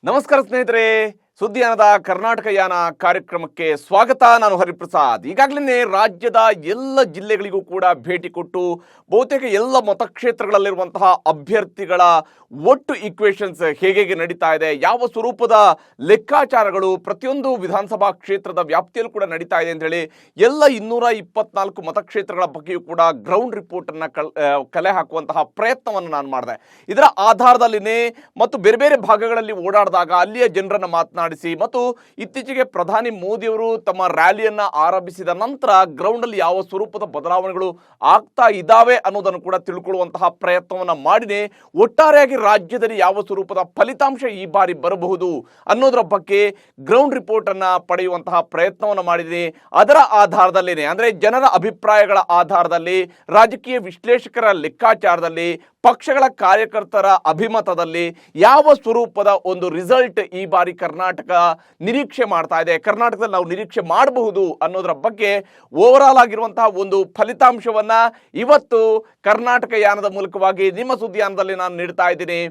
ನಮಸ್ಕಾರ ಸ್ನೇಹಿತರೆ, ಸುದ್ದಿಯಾನದ ಕರ್ನಾಟಕ ಯಾನ ಕಾರ್ಯಕ್ರಮಕ್ಕೆ ಸ್ವಾಗತ. ನಾನು ಹರಿಪ್ರಸಾದ್. ಈಗಾಗಲೇ ರಾಜ್ಯದ ಎಲ್ಲ ಜಿಲ್ಲೆಗಳಿಗೂ ಕೂಡ ಭೇಟಿ ಕೊಟ್ಟು ಬಹುತೇಕ ಎಲ್ಲ ಮತಕ್ಷೇತ್ರಗಳಲ್ಲಿರುವಂತಹ ಅಭ್ಯರ್ಥಿಗಳ ಒಟ್ಟು ಈಕ್ವೇಷನ್ಸ್ ಹೇಗೆ ನಡೀತಾ ಇದೆ, ಯಾವ ಸ್ವರೂಪದ ಲೆಕ್ಕಾಚಾರಗಳು ಪ್ರತಿಯೊಂದು ವಿಧಾನಸಭಾ ಕ್ಷೇತ್ರದ ವ್ಯಾಪ್ತಿಯಲ್ಲೂ ಕೂಡ ನಡೀತಾ ಇದೆ ಅಂತ ಹೇಳಿ ಎಲ್ಲ 224 ಮತಕ್ಷೇತ್ರಗಳ ಬಗ್ಗೆಯೂ ಕೂಡ ಗ್ರೌಂಡ್ ರಿಪೋರ್ಟ್ ಅನ್ನ ಕಲೆ ಹಾಕುವಂತಹ ಪ್ರಯತ್ನವನ್ನು ನಾನು ಮಾಡಿದೆ. ಇದರ ಆಧಾರದಲ್ಲಿನೇ ಮತ್ತು ಬೇರೆ ಬೇರೆ ಭಾಗಗಳಲ್ಲಿ ಓಡಾಡಿದಾಗ ಅಲ್ಲಿಯ ಜನರನ್ನ ಮಾತನಾಡಿಸಿ ಮತ್ತು ಇತ್ತೀಚೆಗೆ ಪ್ರಧಾನಿ ಮೋದಿಯವರು ತಮ್ಮ ರ್ಯಾಲಿಯನ್ನ ಆರಂಭಿಸಿದ ನಂತರ ಗ್ರೌಂಡ್ ಅಲ್ಲಿ ಯಾವ ಸ್ವರೂಪದ ಬದಲಾವಣೆಗಳು ಆಗ್ತಾ ಇದ್ದಾವೆ ಅನ್ನೋದನ್ನು ಕೂಡ ತಿಳ್ಕೊಳ್ಳುವಂತಹ ಪ್ರಯತ್ನವನ್ನ ಮಾಡಿದೆ. ಒಟ್ಟಾರೆಯಾಗಿ ರಾಜ್ಯದಲ್ಲಿ ಯಾವ ಸ್ವರೂಪದ ಫಲಿತಾಂಶ ಈ ಬಾರಿ ಬರಬಹುದು ಅನ್ನೋದರ ಬಗ್ಗೆ ಗ್ರೌಂಡ್ ರಿಪೋರ್ಟ್ ಅನ್ನ ಪಡೆಯುವಂತಹ ಪ್ರಯತ್ನವನ್ನು ಮಾಡಿದ್ದೀನಿ. ಅದರ ಆಧಾರದಲ್ಲಿನೇ ಅಂದ್ರೆ ಜನರ ಅಭಿಪ್ರಾಯಗಳ ಆಧಾರದಲ್ಲಿ, ರಾಜಕೀಯ ವಿಶ್ಲೇಷಕರ ಲೆಕ್ಕಾಚಾರದಲ್ಲಿ, ಪಕ್ಷಗಳ ಕಾರ್ಯಕರ್ತರ ಅಭಿಮತದಲ್ಲಿ ಯಾವ ಸ್ವರೂಪದ ಒಂದು ರಿಸಲ್ಟ್ ಈ ಬಾರಿ ಕರ್ನಾಟಕ ನಿರೀಕ್ಷೆ ಮಾಡ್ತಾ ಇದೆ, ಕರ್ನಾಟಕದಲ್ಲಿ ನಾವು ನಿರೀಕ್ಷೆ ಮಾಡಬಹುದು ಅನ್ನೋದರ ಬಗ್ಗೆ ಓವರ್ ಆಲ್ ಆಗಿರುವಂತಹ ಒಂದು ಫಲಿತಾಂಶವನ್ನ ಇವತ್ತು ಕರ್ನಾಟಕ ಯಾನದ ಮೂಲಕವಾಗಿ ನಿಮ್ಮ ಸುದ್ದಿಯಾನದಲ್ಲಿ ನಾನು ನೀಡ್ತಾ ಇದ್ದೀನಿ.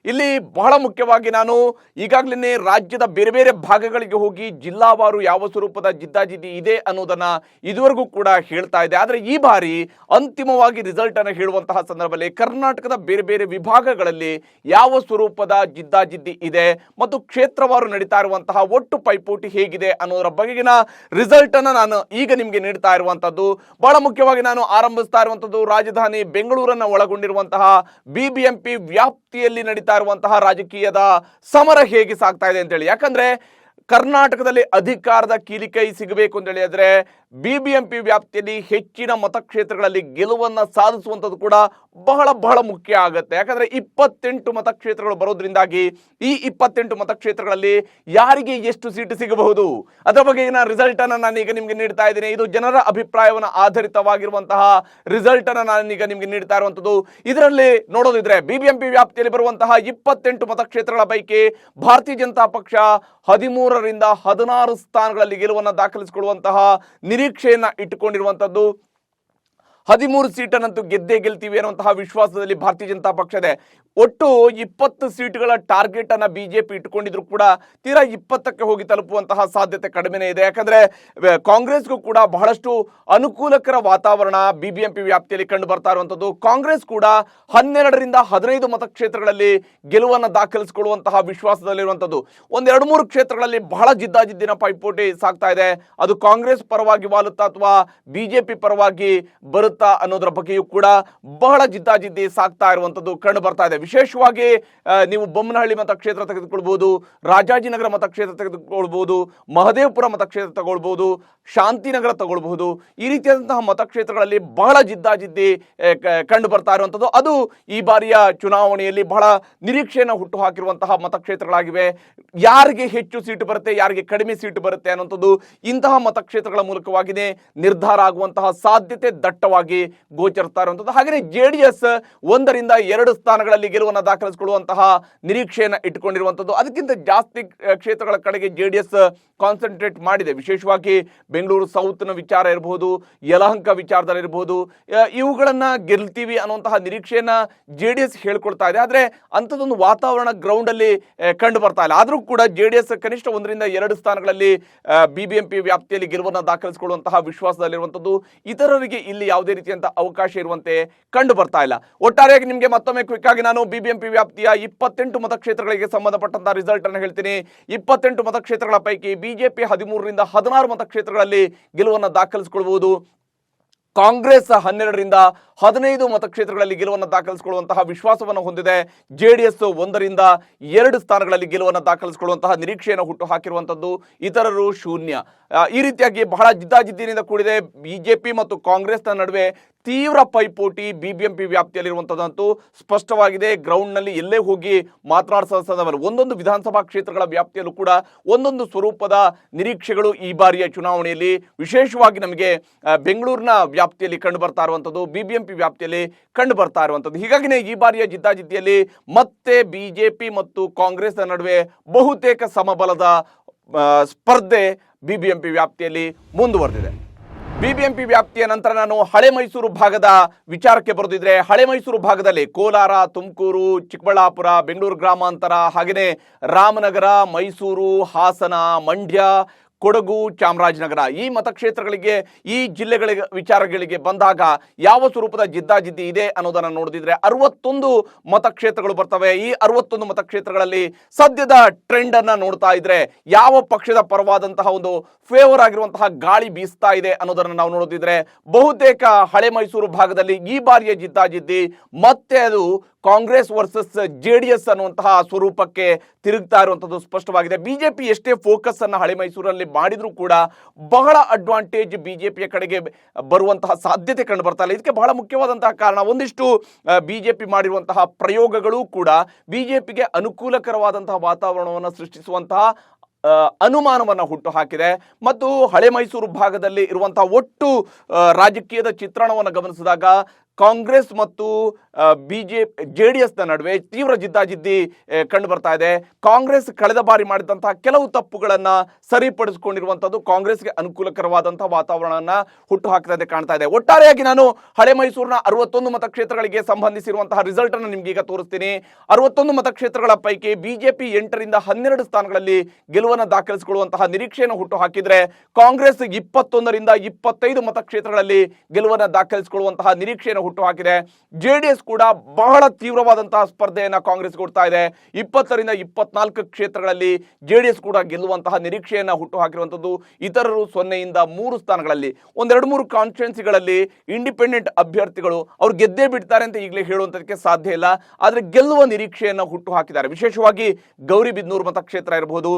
ಇಲ್ಲಿ ಬಹಳ ಮುಖ್ಯವಾಗಿ ನಾನು ಈಗಾಗಲೇ ರಾಜ್ಯದ ಬೇರೆ ಬೇರೆ ಭಾಗಗಳಿಗೆ ಹೋಗಿ ಜಿಲ್ಲಾವಾರು ಯಾವ ಸ್ವರೂಪದ ಜಿದ್ದಾಜಿದ್ದಿ ಇದೆ ಅನ್ನೋದನ್ನ ಇದುವರೆಗೂ ಕೂಡ ಹೇಳ್ತಾ ಇದೆ. ಆದರೆ ಈ ಬಾರಿ ಅಂತಿಮವಾಗಿ ರಿಸಲ್ಟ್ ಅನ್ನು ಹೇಳುವಂತಹ ಸಂದರ್ಭದಲ್ಲಿ ಕರ್ನಾಟಕದ ಬೇರೆ ಬೇರೆ ವಿಭಾಗಗಳಲ್ಲಿ ಯಾವ ಸ್ವರೂಪದ ಜಿದ್ದಾಜಿದ್ದಿ ಇದೆ ಮತ್ತು ಕ್ಷೇತ್ರವಾರು ನಡೀತಾ ಇರುವಂತಹ ಒಟ್ಟು ಪೈಪೋಟಿ ಹೇಗಿದೆ ಅನ್ನೋದರ ಬಗೆಗಿನ ರಿಸಲ್ಟ್ ಅನ್ನ ನಾನು ಈಗ ನಿಮಗೆ ನೀಡ್ತಾ ಇರುವಂತದ್ದು. ಬಹಳ ಮುಖ್ಯವಾಗಿ ನಾನು ಆರಂಭಿಸ್ತಾ ಇರುವಂತದ್ದು ರಾಜಧಾನಿ ಬೆಂಗಳೂರನ್ನ ಒಳಗೊಂಡಿರುವಂತಹ ಬಿಬಿಎಂಪಿ ವ್ಯಾಪ್ತಿಯಲ್ಲಿ ನಡೀತಾ ಇರುವಂತಹ ರಾಜಕೀಯದ ಸಮರ ಹೇಗೆ ಸಾಗ್ತಾ ಇದೆ ಅಂತೇಳಿ. ಯಾಕಂದ್ರೆ ಕರ್ನಾಟಕದಲ್ಲಿ ಅಧಿಕಾರದ ಕೀಲಿಕೈ ಸಿಗಬೇಕು ಅಂತ ಹೇಳಿದ್ರೆ ಬಿಬಿಎಂಪಿ ವ್ಯಾಪ್ತಿಯಲ್ಲಿ ಹೆಚ್ಚಿನ ಮತಕ್ಷೇತ್ರಗಳಲ್ಲಿ ಗೆಲುವನ್ನ ಸಾಧಿಸುವಂಥದ್ದು ಕೂಡ ಬಹಳ ಮುಖ್ಯ ಆಗುತ್ತೆ. ಯಾಕಂದ್ರೆ 28 ಮತಕ್ಷೇತ್ರಗಳು ಬರೋದ್ರಿಂದಾಗಿ ಈ 28 ಮತಕ್ಷೇತ್ರಗಳಲ್ಲಿ ಯಾರಿಗೆ ಎಷ್ಟು ಸೀಟು ಸಿಗಬಹುದು ಅದರ ಬಗ್ಗೆ ರಿಸಲ್ಟ್ ಅನ್ನ ನಾನೀಗ ನಿಮ್ಗೆ ನೀಡ್ತಾ ಇದ್ದೀನಿ. ಇದು ಜನರ ಅಭಿಪ್ರಾಯವನ್ನು ಆಧರಿತವಾಗಿರುವಂತಹ ರಿಸಲ್ಟ್ ಅನ್ನ ನಾನೀಗ ನಿಮ್ಗೆ ನೀಡ್ತಾ ಇರುವಂತದ್ದು. ಇದರಲ್ಲಿ ನೋಡೋದಿದ್ರೆ ಬಿಬಿಎಂಪಿ ವ್ಯಾಪ್ತಿಯಲ್ಲಿ ಬರುವಂತಹ 28 ಮತಕ್ಷೇತ್ರಗಳ ಪೈಕಿ ಭಾರತೀಯ ಜನತಾ ಪಕ್ಷ 13ರಿಂದ 16 ಸ್ಥಾನಗಳಲ್ಲಿ ಗೆಲುವನ್ನು ದಾಖಲಿಸಿಕೊಳ್ಳುವಂತಹ ನಿರೀಕ್ಷೆಯನ್ನ ಇಟ್ಟುಕೊಂಡಿರುವಂತದ್ದು. 13 ಸೀಟನ್ನಂತೂ ಗೆದ್ದೇ ಗೆಲ್ತೀವಿ ಅನ್ನುವಂತಹ ವಿಶ್ವಾಸದಲ್ಲಿ ಭಾರತೀಯ ಜನತಾ ಪಕ್ಷ ಇದೆ. ಒಟ್ಟು 20 ಸೀಟುಗಳ ಟಾರ್ಗೆಟ್ ಅನ್ನ ಬಿಜೆಪಿ ಇಟ್ಟುಕೊಂಡಿದ್ರು ಕೂಡ ತೀರಾ 20ಕ್ಕೆ ಹೋಗಿ ತಲುಪುವಂತಹ ಸಾಧ್ಯತೆ ಕಡಿಮೆನೇ ಇದೆ. ಯಾಕಂದ್ರೆ ಕಾಂಗ್ರೆಸ್ಗೂ ಕೂಡ ಬಹಳಷ್ಟು ಅನುಕೂಲಕರ ವಾತಾವರಣ ಬಿಬಿಎಂಪಿ ವ್ಯಾಪ್ತಿಯಲ್ಲಿ ಕಂಡು ಬರ್ತಾ ಇರುವಂತದ್ದು. ಕಾಂಗ್ರೆಸ್ ಕೂಡ 12ರಿಂದ 15 ಮತಕ್ಷೇತ್ರಗಳಲ್ಲಿ ಗೆಲುವನ್ನು ದಾಖಲಿಸಿಕೊಳ್ಳುವಂತಹ ವಿಶ್ವಾಸದಲ್ಲಿರುವಂತದ್ದು. 2-3 ಕ್ಷೇತ್ರಗಳಲ್ಲಿ ಬಹಳ ಜಿದ್ದಾಜಿದ್ದಿನ ಪೈಪೋಟಿ ಸಾಗ್ತಾ ಇದೆ. ಅದು ಕಾಂಗ್ರೆಸ್ ಪರವಾಗಿ ವಾಲುತ್ತಾ ಅಥವಾ ಬಿಜೆಪಿ ಪರವಾಗಿ ಬರುತ್ತಾ ಅನ್ನೋದರ ಬಗ್ಗೆಯೂ ಕೂಡ ಬಹಳ ಜಿದ್ದಾಜಿದ್ದಿ ಸಾಗ್ತಾ ಇರುವಂತದ್ದು ಕಂಡು ಬರ್ತಾ ಇದೆ. ವಿಶೇಷವಾಗಿ ನೀವು ಬೊಮ್ಮನಹಳ್ಳಿ ಮತಕ್ಷೇತ್ರ ತೆಗೆದುಕೊಳ್ಬಹುದು, ರಾಜಾಜಿನಗರ ಮತಕ್ಷೇತ್ರ ತೆಗೆದುಕೊಳ್ಬಹುದು, ಮಹದೇವಪುರ ಮತಕ್ಷೇತ್ರ ತಗೊಳ್ಬಹುದು, ಶಾಂತಿನಗರ ತಗೊಳ್ಬಹುದು. ಈ ರೀತಿಯಾದಂತಹ ಮತಕ್ಷೇತ್ರಗಳಲ್ಲಿ ಬಹಳ ಜಿದ್ದಾಜಿದ್ದಿ ಕಂಡು ಬರ್ತಾ ಇರುವಂತದ್ದು. ಅದು ಈ ಬಾರಿಯ ಚುನಾವಣೆಯಲ್ಲಿ ಬಹಳ ನಿರೀಕ್ಷೆಯನ್ನು ಹುಟ್ಟು ಹಾಕಿರುವಂತಹ ಮತಕ್ಷೇತ್ರಗಳಾಗಿವೆ. ಯಾರಿಗೆ ಹೆಚ್ಚು ಸೀಟು ಬರುತ್ತೆ, ಯಾರಿಗೆ ಕಡಿಮೆ ಸೀಟು ಬರುತ್ತೆ ಅನ್ನುವಂಥದ್ದು ಇಂತಹ ಮತಕ್ಷೇತ್ರಗಳ ಮೂಲಕವಾಗಿಯೇ ನಿರ್ಧಾರ ಆಗುವಂತಹ ಸಾಧ್ಯತೆ ದಟ್ಟವಾಗಿ ಗೋಚರಿಸ್ತಾ ಇರುವಂತದ್ದು. ಹಾಗೆಯೇ ಜೆಡಿಎಸ್ 1ರಿಂದ 2 ಸ್ಥಾನಗಳಲ್ಲಿ ಗೆಲುವನ್ನು ದಾಖಲಿಸಿಕೊಳ್ಳುವಂತಹ ನಿರೀಕ್ಷೆಯನ್ನು ಇಟ್ಟುಕೊಂಡಿರುವಂತದ್ದು. ಅದಕ್ಕಿಂತ ಜಾಸ್ತಿ ಕ್ಷೇತ್ರಗಳ ಕಡೆಗೆ ಜೆಡಿಎಸ್ ಕಾನ್ಸಂಟ್ರೇಟ್ ಮಾಡಿದೆ. ವಿಶೇಷವಾಗಿ ಬೆಂಗಳೂರು ಸೌತ್ನ ವಿಚಾರ ಇರಬಹುದು, ಯಲಹಂಕ ವಿಚಾರದಲ್ಲಿರಬಹುದು, ಇವುಗಳನ್ನ ಗೆಲ್ತೀವಿ ಅನ್ನುವಂತಹ ನಿರೀಕ್ಷೆಯನ್ನ ಜೆಡಿಎಸ್ ಹೇಳ್ಕೊಳ್ತಾ ಇದೆ. ಆದ್ರೆ ಅಂಥದ್ದೊಂದು ವಾತಾವರಣ ಗ್ರೌಂಡ್ ಅಲ್ಲಿ ಕಂಡು ಬರ್ತಾ ಇಲ್ಲ. ಆದ್ರೂ ಕೂಡ ಜೆಡಿಎಸ್ ಕನಿಷ್ಠ 1ರಿಂದ 2 ಸ್ಥಾನಗಳಲ್ಲಿ ಬಿಬಿಎಂಪಿ ವ್ಯಾಪ್ತಿಯಲ್ಲಿ ಗೆಲುವನ್ನು ದಾಖಲಿಸಿಕೊಳ್ಳುವಂತಹ ವಿಶ್ವಾಸದಲ್ಲಿರುವಂತದ್ದು. ಇತರರಿಗೆ ಇಲ್ಲಿ ಯಾವುದೇ ರೀತಿಯಂತಹ ಅವಕಾಶ ಇರುವಂತೆ ಕಂಡು ಬರ್ತಾ ಇಲ್ಲ. ಒಟ್ಟಾರೆಯಾಗಿ ನಿಮಗೆ ಮತ್ತೊಮ್ಮೆ ಕ್ವಿಕ್ ಆಗಿ ನಾನು ಬಿಬಿಎಂಪಿ ವ್ಯಾಪ್ತಿಯ 28 ಮತಕ್ಷೇತ್ರಗಳಿಗೆ ಸಂಬಂಧಪಟ್ಟಂತಹ ರಿಸಲ್ಟ್ ಅನ್ನು ಹೇಳ್ತೀನಿ. 28 ಮತಕ್ಷೇತ್ರಗಳ ಪೈಕಿ ಬಿಜೆಪಿ 13ರಿಂದ 16 ಮತಕ್ಷೇತ್ರಗಳಲ್ಲಿ ಗೆಲುವನ್ನು ದಾಖಲಿಸಿಕೊಳ್ಳಬಹುದು. ಕಾಂಗ್ರೆಸ್ 12ರಿಂದ 15 ಮತಕ್ಷೇತ್ರಗಳಲ್ಲಿ ಗೆಲುವನ್ನು ದಾಖಲಿಸಿಕೊಳ್ಳುವಂತಹ ವಿಶ್ವಾಸವನ್ನು ಹೊಂದಿದೆ. ಜೆಡಿಎಸ್ 1ರಿಂದ 2 ಸ್ಥಾನಗಳಲ್ಲಿ ಗೆಲುವನ್ನು ದಾಖಲಿಸಿಕೊಳ್ಳುವಂತಹ ನಿರೀಕ್ಷೆಯನ್ನು ಹುಟ್ಟು ಹಾಕಿರುವಂತದ್ದು. ಇತರರು ಶೂನ್ಯ. ಈ ರೀತಿಯಾಗಿ ಬಹಳ ಜಿದ್ದಾಜಿದ್ದಿನಿಂದ ಕೂಡಿದೆ. ಬಿಜೆಪಿ ಮತ್ತು ಕಾಂಗ್ರೆಸ್ನ ನಡುವೆ ತೀವ್ರ ಪೈಪೋಟಿ ಬಿಬಿಎಂಪಿ ವ್ಯಾಪ್ತಿಯಲ್ಲಿರುವಂತದ್ದು ಸ್ಪಷ್ಟವಾಗಿದೆ. ಗ್ರೌಂಡ್ ನಲ್ಲಿ ಎಲ್ಲೇ ಹೋಗಿ ಮಾತನಾಡಿಸಲು ಒಂದೊಂದು ವಿಧಾನಸಭಾ ಕ್ಷೇತ್ರಗಳ ವ್ಯಾಪ್ತಿಯಲ್ಲೂ ಕೂಡ ಒಂದೊಂದು ಸ್ವರೂಪದ ನಿರೀಕ್ಷೆಗಳು ಈ ಬಾರಿಯ ಚುನಾವಣೆಯಲ್ಲಿ ವಿಶೇಷವಾಗಿ ನಮಗೆ ಬೆಂಗಳೂರಿನ ವ್ಯಾಪ್ತಿಯಲ್ಲಿ ಕಂಡು ಬರ್ತಾ ಇರುವಂತದ್ದು, ಬಿಬಿಎಂಪಿ ವ್ಯಾಪ್ತಿಯಲ್ಲಿ ಕಂಡು ಬರ್ತಾ ಇರುವಂತದ್ದು. ಹೀಗಾಗಿನೇ ಈ ಬಾರಿಯ ಜಿದ್ದಾಜಿದ್ದಿಯಲ್ಲಿ ಮತ್ತೆ ಬಿಜೆಪಿ ಮತ್ತು ಕಾಂಗ್ರೆಸ್ನ ನಡುವೆ ಬಹುತೇಕ ಸಮಬಲದ ಸ್ಪರ್ಧೆ ಬಿಬಿಎಂಪಿ ವ್ಯಾಪ್ತಿಯಲ್ಲಿ ಮುಂದುವರೆದಿದೆ. ಬಿಬಿಎಂಪಿ ವ್ಯಾಪ್ತಿಯ ನಂತರ ನಾನು ಹಳೆ ಮೈಸೂರು ಭಾಗದ ವಿಚಾರಕ್ಕೆ ಬರೆದಿದ್ರೆ, ಹಳೆ ಮೈಸೂರು ಭಾಗದಲ್ಲಿ ಕೋಲಾರ, ತುಮಕೂರು, ಚಿಕ್ಕಬಳ್ಳಾಪುರ, ಬೆಂಗಳೂರು ಗ್ರಾಮಾಂತರ, ಹಾಗೆಯೇ ರಾಮನಗರ, ಮೈಸೂರು, ಹಾಸನ, ಮಂಡ್ಯ, ಕೊಡಗು, ಚಾಮರಾಜನಗರ ಈ ಮತಕ್ಷೇತ್ರಗಳಿಗೆ, ಈ ಜಿಲ್ಲೆಗಳ ವಿಚಾರಗಳಿಗೆ ಬಂದಾಗ ಯಾವ ಸ್ವರೂಪದ ಜಿದ್ದಾಜಿದ್ದಿ ಇದೆ ಅನ್ನೋದನ್ನು ನೋಡಿದ್ರೆ 61 ಮತಕ್ಷೇತ್ರಗಳು ಬರ್ತವೆ. ಈ 61 ಮತಕ್ಷೇತ್ರಗಳಲ್ಲಿ ಸದ್ಯದ ಟ್ರೆಂಡ್ ಅನ್ನ ನೋಡ್ತಾ ಇದ್ರೆ ಯಾವ ಪಕ್ಷದ ಪರವಾದಂತಹ ಒಂದು ಫೇವರ್ ಆಗಿರುವಂತಹ ಗಾಳಿ ಬೀಸ್ತಾ ಇದೆ ಅನ್ನೋದನ್ನು ನಾವು ನೋಡಿದ್ರೆ ಬಹುತೇಕ ಹಳೆ ಮೈಸೂರು ಭಾಗದಲ್ಲಿ ಈ ಬಾರಿಯ ಜಿದ್ದಾಜಿದ್ದಿ ಮತ್ತೆ ಅದು ಕಾಂಗ್ರೆಸ್ ವರ್ಸಸ್ JDS ಅನ್ನುವಂತಹ ಸ್ವರೂಪಕ್ಕೆ ತಿರುಗ್ತಾ ಇರುವಂತದ್ದು ಸ್ಪಷ್ಟವಾಗಿದೆ. ಬಿಜೆಪಿ ಎಷ್ಟೇ ಫೋಕಸ್ ಅನ್ನ ಹಳೆ ಮೈಸೂರಲ್ಲಿ ಮಾಡಿದ್ರೂ ಕೂಡ ಬಹಳ ಅಡ್ವಾಂಟೇಜ್ ಬಿಜೆಪಿಯ ಕಡೆಗೆ ಬರುವಂತಹ ಸಾಧ್ಯತೆ ಕಂಡು ಬರ್ತಾ ಇಲ್ಲ. ಇದಕ್ಕೆ ಬಹಳ ಮುಖ್ಯವಾದಂತಹ ಕಾರಣ ಒಂದಿಷ್ಟು ಬಿಜೆಪಿ ಮಾಡಿರುವಂತಹ ಪ್ರಯೋಗಗಳು ಕೂಡ ಬಿಜೆಪಿಗೆ ಅನುಕೂಲಕರವಾದಂತಹ ವಾತಾವರಣವನ್ನು ಸೃಷ್ಟಿಸುವಂತಹ ಅನುಮಾನವನ್ನು ಹುಟ್ಟು ಹಾಕಿದೆ. ಮತ್ತು ಹಳೆ ಮೈಸೂರು ಭಾಗದಲ್ಲಿ ಇರುವಂತಹ ಒಟ್ಟು ರಾಜಕೀಯದ ಚಿತ್ರಣವನ್ನು ಗಮನಿಸಿದಾಗ ಕಾಂಗ್ರೆಸ್ ಮತ್ತು JDS ನ ನಡುವೆ ತೀವ್ರ ಜಿದ್ದಾಜಿದ್ದಿ ಕಂಡು ಬರ್ತಾ ಇದೆ. ಕಾಂಗ್ರೆಸ್ ಕಳೆದ ಬಾರಿ ಮಾಡಿದಂತಹ ಕೆಲವು ತಪ್ಪುಗಳನ್ನ ಸರಿಪಡಿಸಿಕೊಂಡಿರುವಂತದ್ದು ಕಾಂಗ್ರೆಸ್ಗೆ ಅನುಕೂಲಕರವಾದಂತಹ ವಾತಾವರಣವನ್ನ ಹುಟ್ಟು ಹಾಕಿದಂತೆ ಕಾಣ್ತಾ ಇದೆ. ಒಟ್ಟಾರೆಯಾಗಿ ನಾನು ಹಳೆ ಮೈಸೂರಿನ 61 ಮತಕ್ಷೇತ್ರಗಳಿಗೆ ಸಂಬಂಧಿಸಿರುವಂತಹ ರಿಸಲ್ಟ್ ಅನ್ನು ನಿಮ್ಗೆ ಈಗ ತೋರಿಸ್ತೀನಿ. 61 ಮತಕ್ಷೇತ್ರಗಳ ಪೈಕಿ ಬಿಜೆಪಿ 8 ರಿಂದ 12 ಸ್ಥಾನಗಳಲ್ಲಿ ಗೆಲುವನ್ನು ದಾಖಲಿಸಿಕೊಳ್ಳುವಂತಹ ನಿರೀಕ್ಷೆಯನ್ನು ಹುಟ್ಟು ಹಾಕಿದ್ರೆ, ಕಾಂಗ್ರೆಸ್ 21 ರಿಂದ 25 ಮತಕ್ಷೇತ್ರಗಳಲ್ಲಿ ಗೆಲುವನ್ನು ದಾಖಲಿಸಿಕೊಳ್ಳುವಂತಹ ನಿರೀಕ್ಷೆಯನ್ನು ಹುಟ್ಟು ಹಾಕಿದೆ. JDS ಕೂಡ ಬಹಳ ತೀವ್ರವಾದಂತಹ ಸ್ಪರ್ಧೆಯನ್ನ ಕಾಂಗ್ರೆಸ್ ಕೊಡ್ತಾ ಇದೆ. 20 ರಿಂದ 24 ಕ್ಷೇತ್ರಗಳಲ್ಲಿ JDS ಕೂಡ ಗೆಲ್ಲುವಂತಹ ನಿರೀಕ್ಷೆಯನ್ನ ಹುಟ್ಟು ಹಾಕಿರುವಂತದ್ದು. ಇತರರು 0 ಯಿಂದ 3 ಸ್ಥಾನಗಳಲ್ಲಿ, 1-2-3 ಕಾನ್ಸ್ಟಿಟ್ಯೂನ್ಸಿಗಳಲ್ಲಿ ಇಂಡಿಪೆಂಡೆಂಟ್ ಅಭ್ಯರ್ಥಿಗಳು ಅವ್ರು ಗೆದ್ದೇ ಬಿಡ್ತಾರೆ ಅಂತ ಈಗಲೇ ಹೇಳುವಂತದಕ್ಕೆ ಸಾಧ್ಯ ಇಲ್ಲ, ಆದ್ರೆ ಗೆಲ್ಲುವ ನಿರೀಕ್ಷೆಯನ್ನ ಹುಟ್ಟು ಹಾಕಿದ್ದಾರೆ. ವಿಶೇಷವಾಗಿ ಗೌರಿಬಿದನೂರು ಮತಕ್ಷೇತ್ರ ಇರಬಹುದು,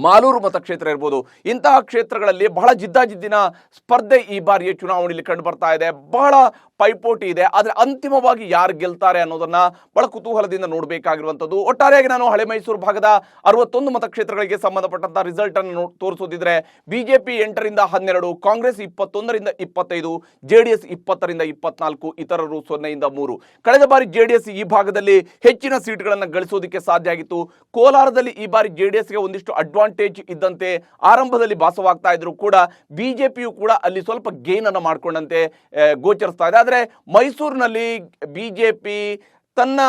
ಮಾಲೂರು ಮತಕ್ಷೇತ್ರ ಇರ್ಬೋದು, ಇಂತಹ ಕ್ಷೇತ್ರಗಳಲ್ಲಿ ಬಹಳ ಜಿದ್ದಾಜಿದ್ದಿನ ಸ್ಪರ್ಧೆ ಈ ಬಾರಿಯ ಚುನಾವಣೆಯಲ್ಲಿ ಕಂಡು ಬರ್ತಾ ಇದೆ. ಬಹಳ ಪೈಪೋಟಿ ಇದೆ. ಆದರೆ ಅಂತಿಮವಾಗಿ ಯಾರು ಗೆಲ್ತಾರೆ ಅನ್ನೋದನ್ನ ಬಹಳ ಕುತೂಹಲದಿಂದ ನೋಡಬೇಕಾಗಿರುವಂಥದ್ದು. ಒಟ್ಟಾರೆಯಾಗಿ ನಾನು ಹಳೆ ಮೈಸೂರು ಭಾಗದ 61 ಮತಕ್ಷೇತ್ರಗಳಿಗೆ ಸಂಬಂಧಪಟ್ಟಂತಹ ರಿಸಲ್ಟ್ ಅನ್ನು ತೋರಿಸೋದಿದ್ರೆ ಬಿಜೆಪಿ 8 ರಿಂದ 12, ಕಾಂಗ್ರೆಸ್ 21 ರಿಂದ 25, JDS 20 ರಿಂದ 24, ಇತರರು 0 ಯಿಂದ 3. ಕಳೆದ ಬಾರಿ JDS ಈ ಭಾಗದಲ್ಲಿ ಹೆಚ್ಚಿನ ಸೀಟ್ಗಳನ್ನು ಗಳಿಸೋದಕ್ಕೆ ಸಾಧ್ಯ ಆಗಿತ್ತು. ಕೋಲಾರದಲ್ಲಿ ಈ ಬಾರಿ JDSಗೆ ಒಂದಿಷ್ಟು ಅಡ್ವಾಂಟೇಜ್ ಇದ್ದಂತೆ ಆರಂಭದಲ್ಲಿ ಭಾಸವಾಗ್ತಾ ಇದ್ರು ಕೂಡ ಬಿಜೆಪಿಯು ಕೂಡ ಅಲ್ಲಿ ಸ್ವಲ್ಪ ಗೇನ್ ಅನ್ನು ಮಾಡಿಕೊಂಡಂತೆ ಗೋಚರಿಸ್ತಾ ಇದೆ. ಆದರೆ ಮೈಸೂರಿನಲ್ಲಿ ಬಿಜೆಪಿ ತನ್ನ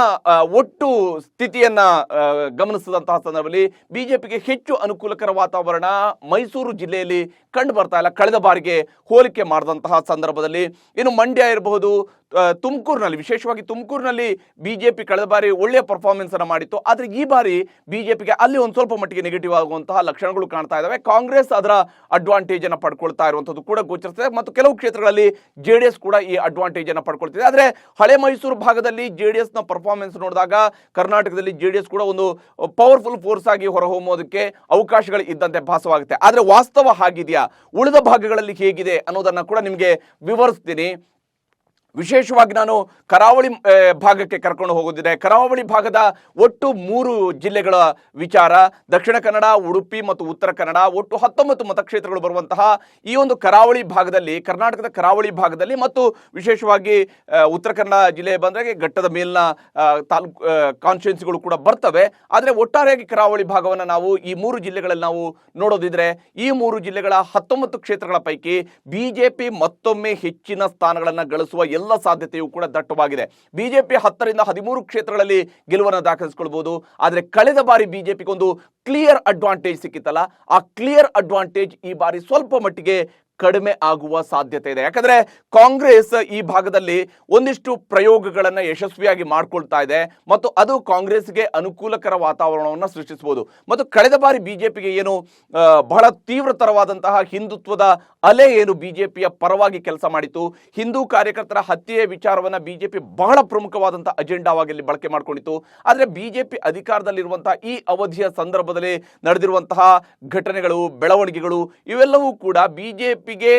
ಒಟ್ಟು ಸ್ಥಿತಿಯನ್ನ ಗಮನಿಸಿದಂತಹ ಸಂದರ್ಭದಲ್ಲಿ ಬಿಜೆಪಿಗೆ ಹೆಚ್ಚು ಅನುಕೂಲಕರ ವಾತಾವರಣ ಮೈಸೂರು ಜಿಲ್ಲೆಯಲ್ಲಿ ಕಂಡು ಬರ್ತಾ ಇಲ್ಲ ಕಳೆದ ಬಾರಿಗೆ ಹೋಲಿಕೆ ಮಾಡಿದಂತಹ ಸಂದರ್ಭದಲ್ಲಿ. ಇನ್ನು ಮಂಡ್ಯ ಇರಬಹುದು, ತುಮಕೂರಿನಲ್ಲಿ, ವಿಶೇಷವಾಗಿ ತುಮಕೂರಿನಲ್ಲಿ ಬಿಜೆಪಿ ಕಳೆದ ಬಾರಿ ಒಳ್ಳೆಯ ಪರ್ಫಾರ್ಮೆನ್ಸ್ ಅನ್ನು ಮಾಡಿತ್ತು. ಆದರೆ ಈ ಬಾರಿ ಬಿಜೆಪಿಗೆ ಅಲ್ಲಿ ಒಂದು ಸ್ವಲ್ಪ ಮಟ್ಟಿಗೆ ನೆಗೆಟಿವ್ ಆಗುವಂತಹ ಲಕ್ಷಣಗಳು ಕಾಣ್ತಾ ಇದ್ದಾವೆ. ಕಾಂಗ್ರೆಸ್ ಅದರ ಅಡ್ವಾಂಟೇಜ್ ಅನ್ನು ಪಡ್ಕೊಳ್ತಾ ಇರುವಂಥದ್ದು ಕೂಡ ಗೋಚರಿಸಿದೆ ಮತ್ತು ಕೆಲವು ಕ್ಷೇತ್ರಗಳಲ್ಲಿ JDS ಕೂಡ ಈ ಅಡ್ವಾಂಟೇಜ್ ಅನ್ನು ಪಡ್ಕೊಳ್ತಿದೆ. ಆದರೆ ಹಳೆ ಮೈಸೂರು ಭಾಗದಲ್ಲಿ JDS ನ ಪರ್ಫಾರ್ಮೆನ್ಸ್ ನೋಡಿದಾಗ ಕರ್ನಾಟಕದಲ್ಲಿ JDS ಕೂಡ ಒಂದು ಪವರ್ಫುಲ್ ಫೋರ್ಸ್ ಆಗಿ ಹೊರಹೊಮ್ಮೋದಕ್ಕೆ ಅವಕಾಶಗಳು ಇದ್ದಂತೆ ಭಾಸವಾಗುತ್ತೆ. ಆದರೆ ವಾಸ್ತವ ಹಾಗಿದೆಯಾ, ಉಳಿದ ಭಾಗಗಳಲ್ಲಿ ಹೇಗಿದೆ ಅನ್ನೋದನ್ನ ಕೂಡ ನಿಮಗೆ ವಿವರಿಸ್ತೀನಿ. ವಿಶೇಷವಾಗಿ ನಾನು ಕರಾವಳಿ ಭಾಗಕ್ಕೆ ಕರ್ಕೊಂಡು ಹೋಗೋದಿದೆ. ಕರಾವಳಿ ಭಾಗದ ಒಟ್ಟು 3 ಜಿಲ್ಲೆಗಳ ವಿಚಾರ, ದಕ್ಷಿಣ ಕನ್ನಡ, ಉಡುಪಿ ಮತ್ತು ಉತ್ತರ ಕನ್ನಡ, ಒಟ್ಟು 19 ಮತಕ್ಷೇತ್ರಗಳು ಬರುವಂತಹ ಈ ಒಂದು ಕರಾವಳಿ ಭಾಗದಲ್ಲಿ, ಕರ್ನಾಟಕದ ಕರಾವಳಿ ಭಾಗದಲ್ಲಿ ಮತ್ತು ವಿಶೇಷವಾಗಿ ಉತ್ತರ ಕನ್ನಡ ಜಿಲ್ಲೆ ಬಂದರೆ ಘಟ್ಟದ ಮೇಲಿನ ತಾಲೂಕು ಕಾನ್ಸ್ಟಿಟ್ಯೂನ್ಸಿಗಳು ಕೂಡ ಬರ್ತವೆ. ಆದರೆ ಒಟ್ಟಾರೆಯಾಗಿ ಕರಾವಳಿ ಭಾಗವನ್ನು ನಾವು ಈ 3 ಜಿಲ್ಲೆಗಳಲ್ಲಿ ನಾವು ನೋಡೋದಿದ್ರೆ ಈ 3 ಜಿಲ್ಲೆಗಳ 19 ಕ್ಷೇತ್ರಗಳ ಪೈಕಿ ಬಿಜೆಪಿ ಮತ್ತೊಮ್ಮೆ ಹೆಚ್ಚಿನ ಸ್ಥಾನಗಳನ್ನು ಗಳಿಸುವ ಎಲ್ಲ ಸಾಧ್ಯತೆಯೂ ಕೂಡ ದಟ್ಟವಾಗಿದೆ. ಬಿಜೆಪಿ 10 ರಿಂದ 13 ಕ್ಷೇತ್ರಗಳಲ್ಲಿ ಗೆಲುವನ್ನು ದಾಖಲಿಸಿಕೊಳ್ಳಬಹುದು. ಆದರೆ ಕಳೆದ ಬಾರಿ ಬಿಜೆಪಿಗೆ ಒಂದು ಕ್ಲಿಯರ್ ಅಡ್ವಾಂಟೇಜ್ ಸಿಕ್ಕಿತ್ತಲ್ಲ, ಆ ಕ್ಲಿಯರ್ ಅಡ್ವಾಂಟೇಜ್ ಈ ಬಾರಿ ಸ್ವಲ್ಪ ಮಟ್ಟಿಗೆ ಕಡಿಮೆ ಆಗುವ ಸಾಧ್ಯತೆ ಇದೆ. ಯಾಕಂದ್ರೆ ಕಾಂಗ್ರೆಸ್ ಈ ಭಾಗದಲ್ಲಿ ಒಂದಿಷ್ಟು ಪ್ರಯೋಗಗಳನ್ನು ಯಶಸ್ವಿಯಾಗಿ ಮಾಡ್ಕೊಳ್ತಾ ಇದೆ ಮತ್ತು ಅದು ಕಾಂಗ್ರೆಸ್ಗೆ ಅನುಕೂಲಕರ ವಾತಾವರಣವನ್ನು ಸೃಷ್ಟಿಸಬಹುದು. ಮತ್ತು ಕಳೆದ ಬಾರಿ ಬಿಜೆಪಿಗೆ ಏನು ಬಹಳ ತೀವ್ರತರವಾದಂತಹ ಹಿಂದುತ್ವದ ಅಲೆ ಏನು ಬಿಜೆಪಿಯ ಪರವಾಗಿ ಕೆಲಸ ಮಾಡಿತ್ತು, ಹಿಂದೂ ಕಾರ್ಯಕರ್ತರ ಹತ್ಯೆಯ ವಿಚಾರವನ್ನ ಬಿಜೆಪಿ ಬಹಳ ಪ್ರಮುಖವಾದಂತಹ ಅಜೆಂಡಾವಾಗಿ ಇಲ್ಲಿ ಬಳಕೆ ಮಾಡಿಕೊಂಡಿತ್ತು. ಆದರೆ ಬಿಜೆಪಿ ಅಧಿಕಾರದಲ್ಲಿರುವಂತಹ ಈ ಅವಧಿಯ ಸಂದರ್ಭದಲ್ಲಿ ನಡೆದಿರುವಂತಹ ಘಟನೆಗಳು, ಬೆಳವಣಿಗೆಗಳು ಇವೆಲ್ಲವೂ ಕೂಡ ಬಿಜೆಪಿಗೆ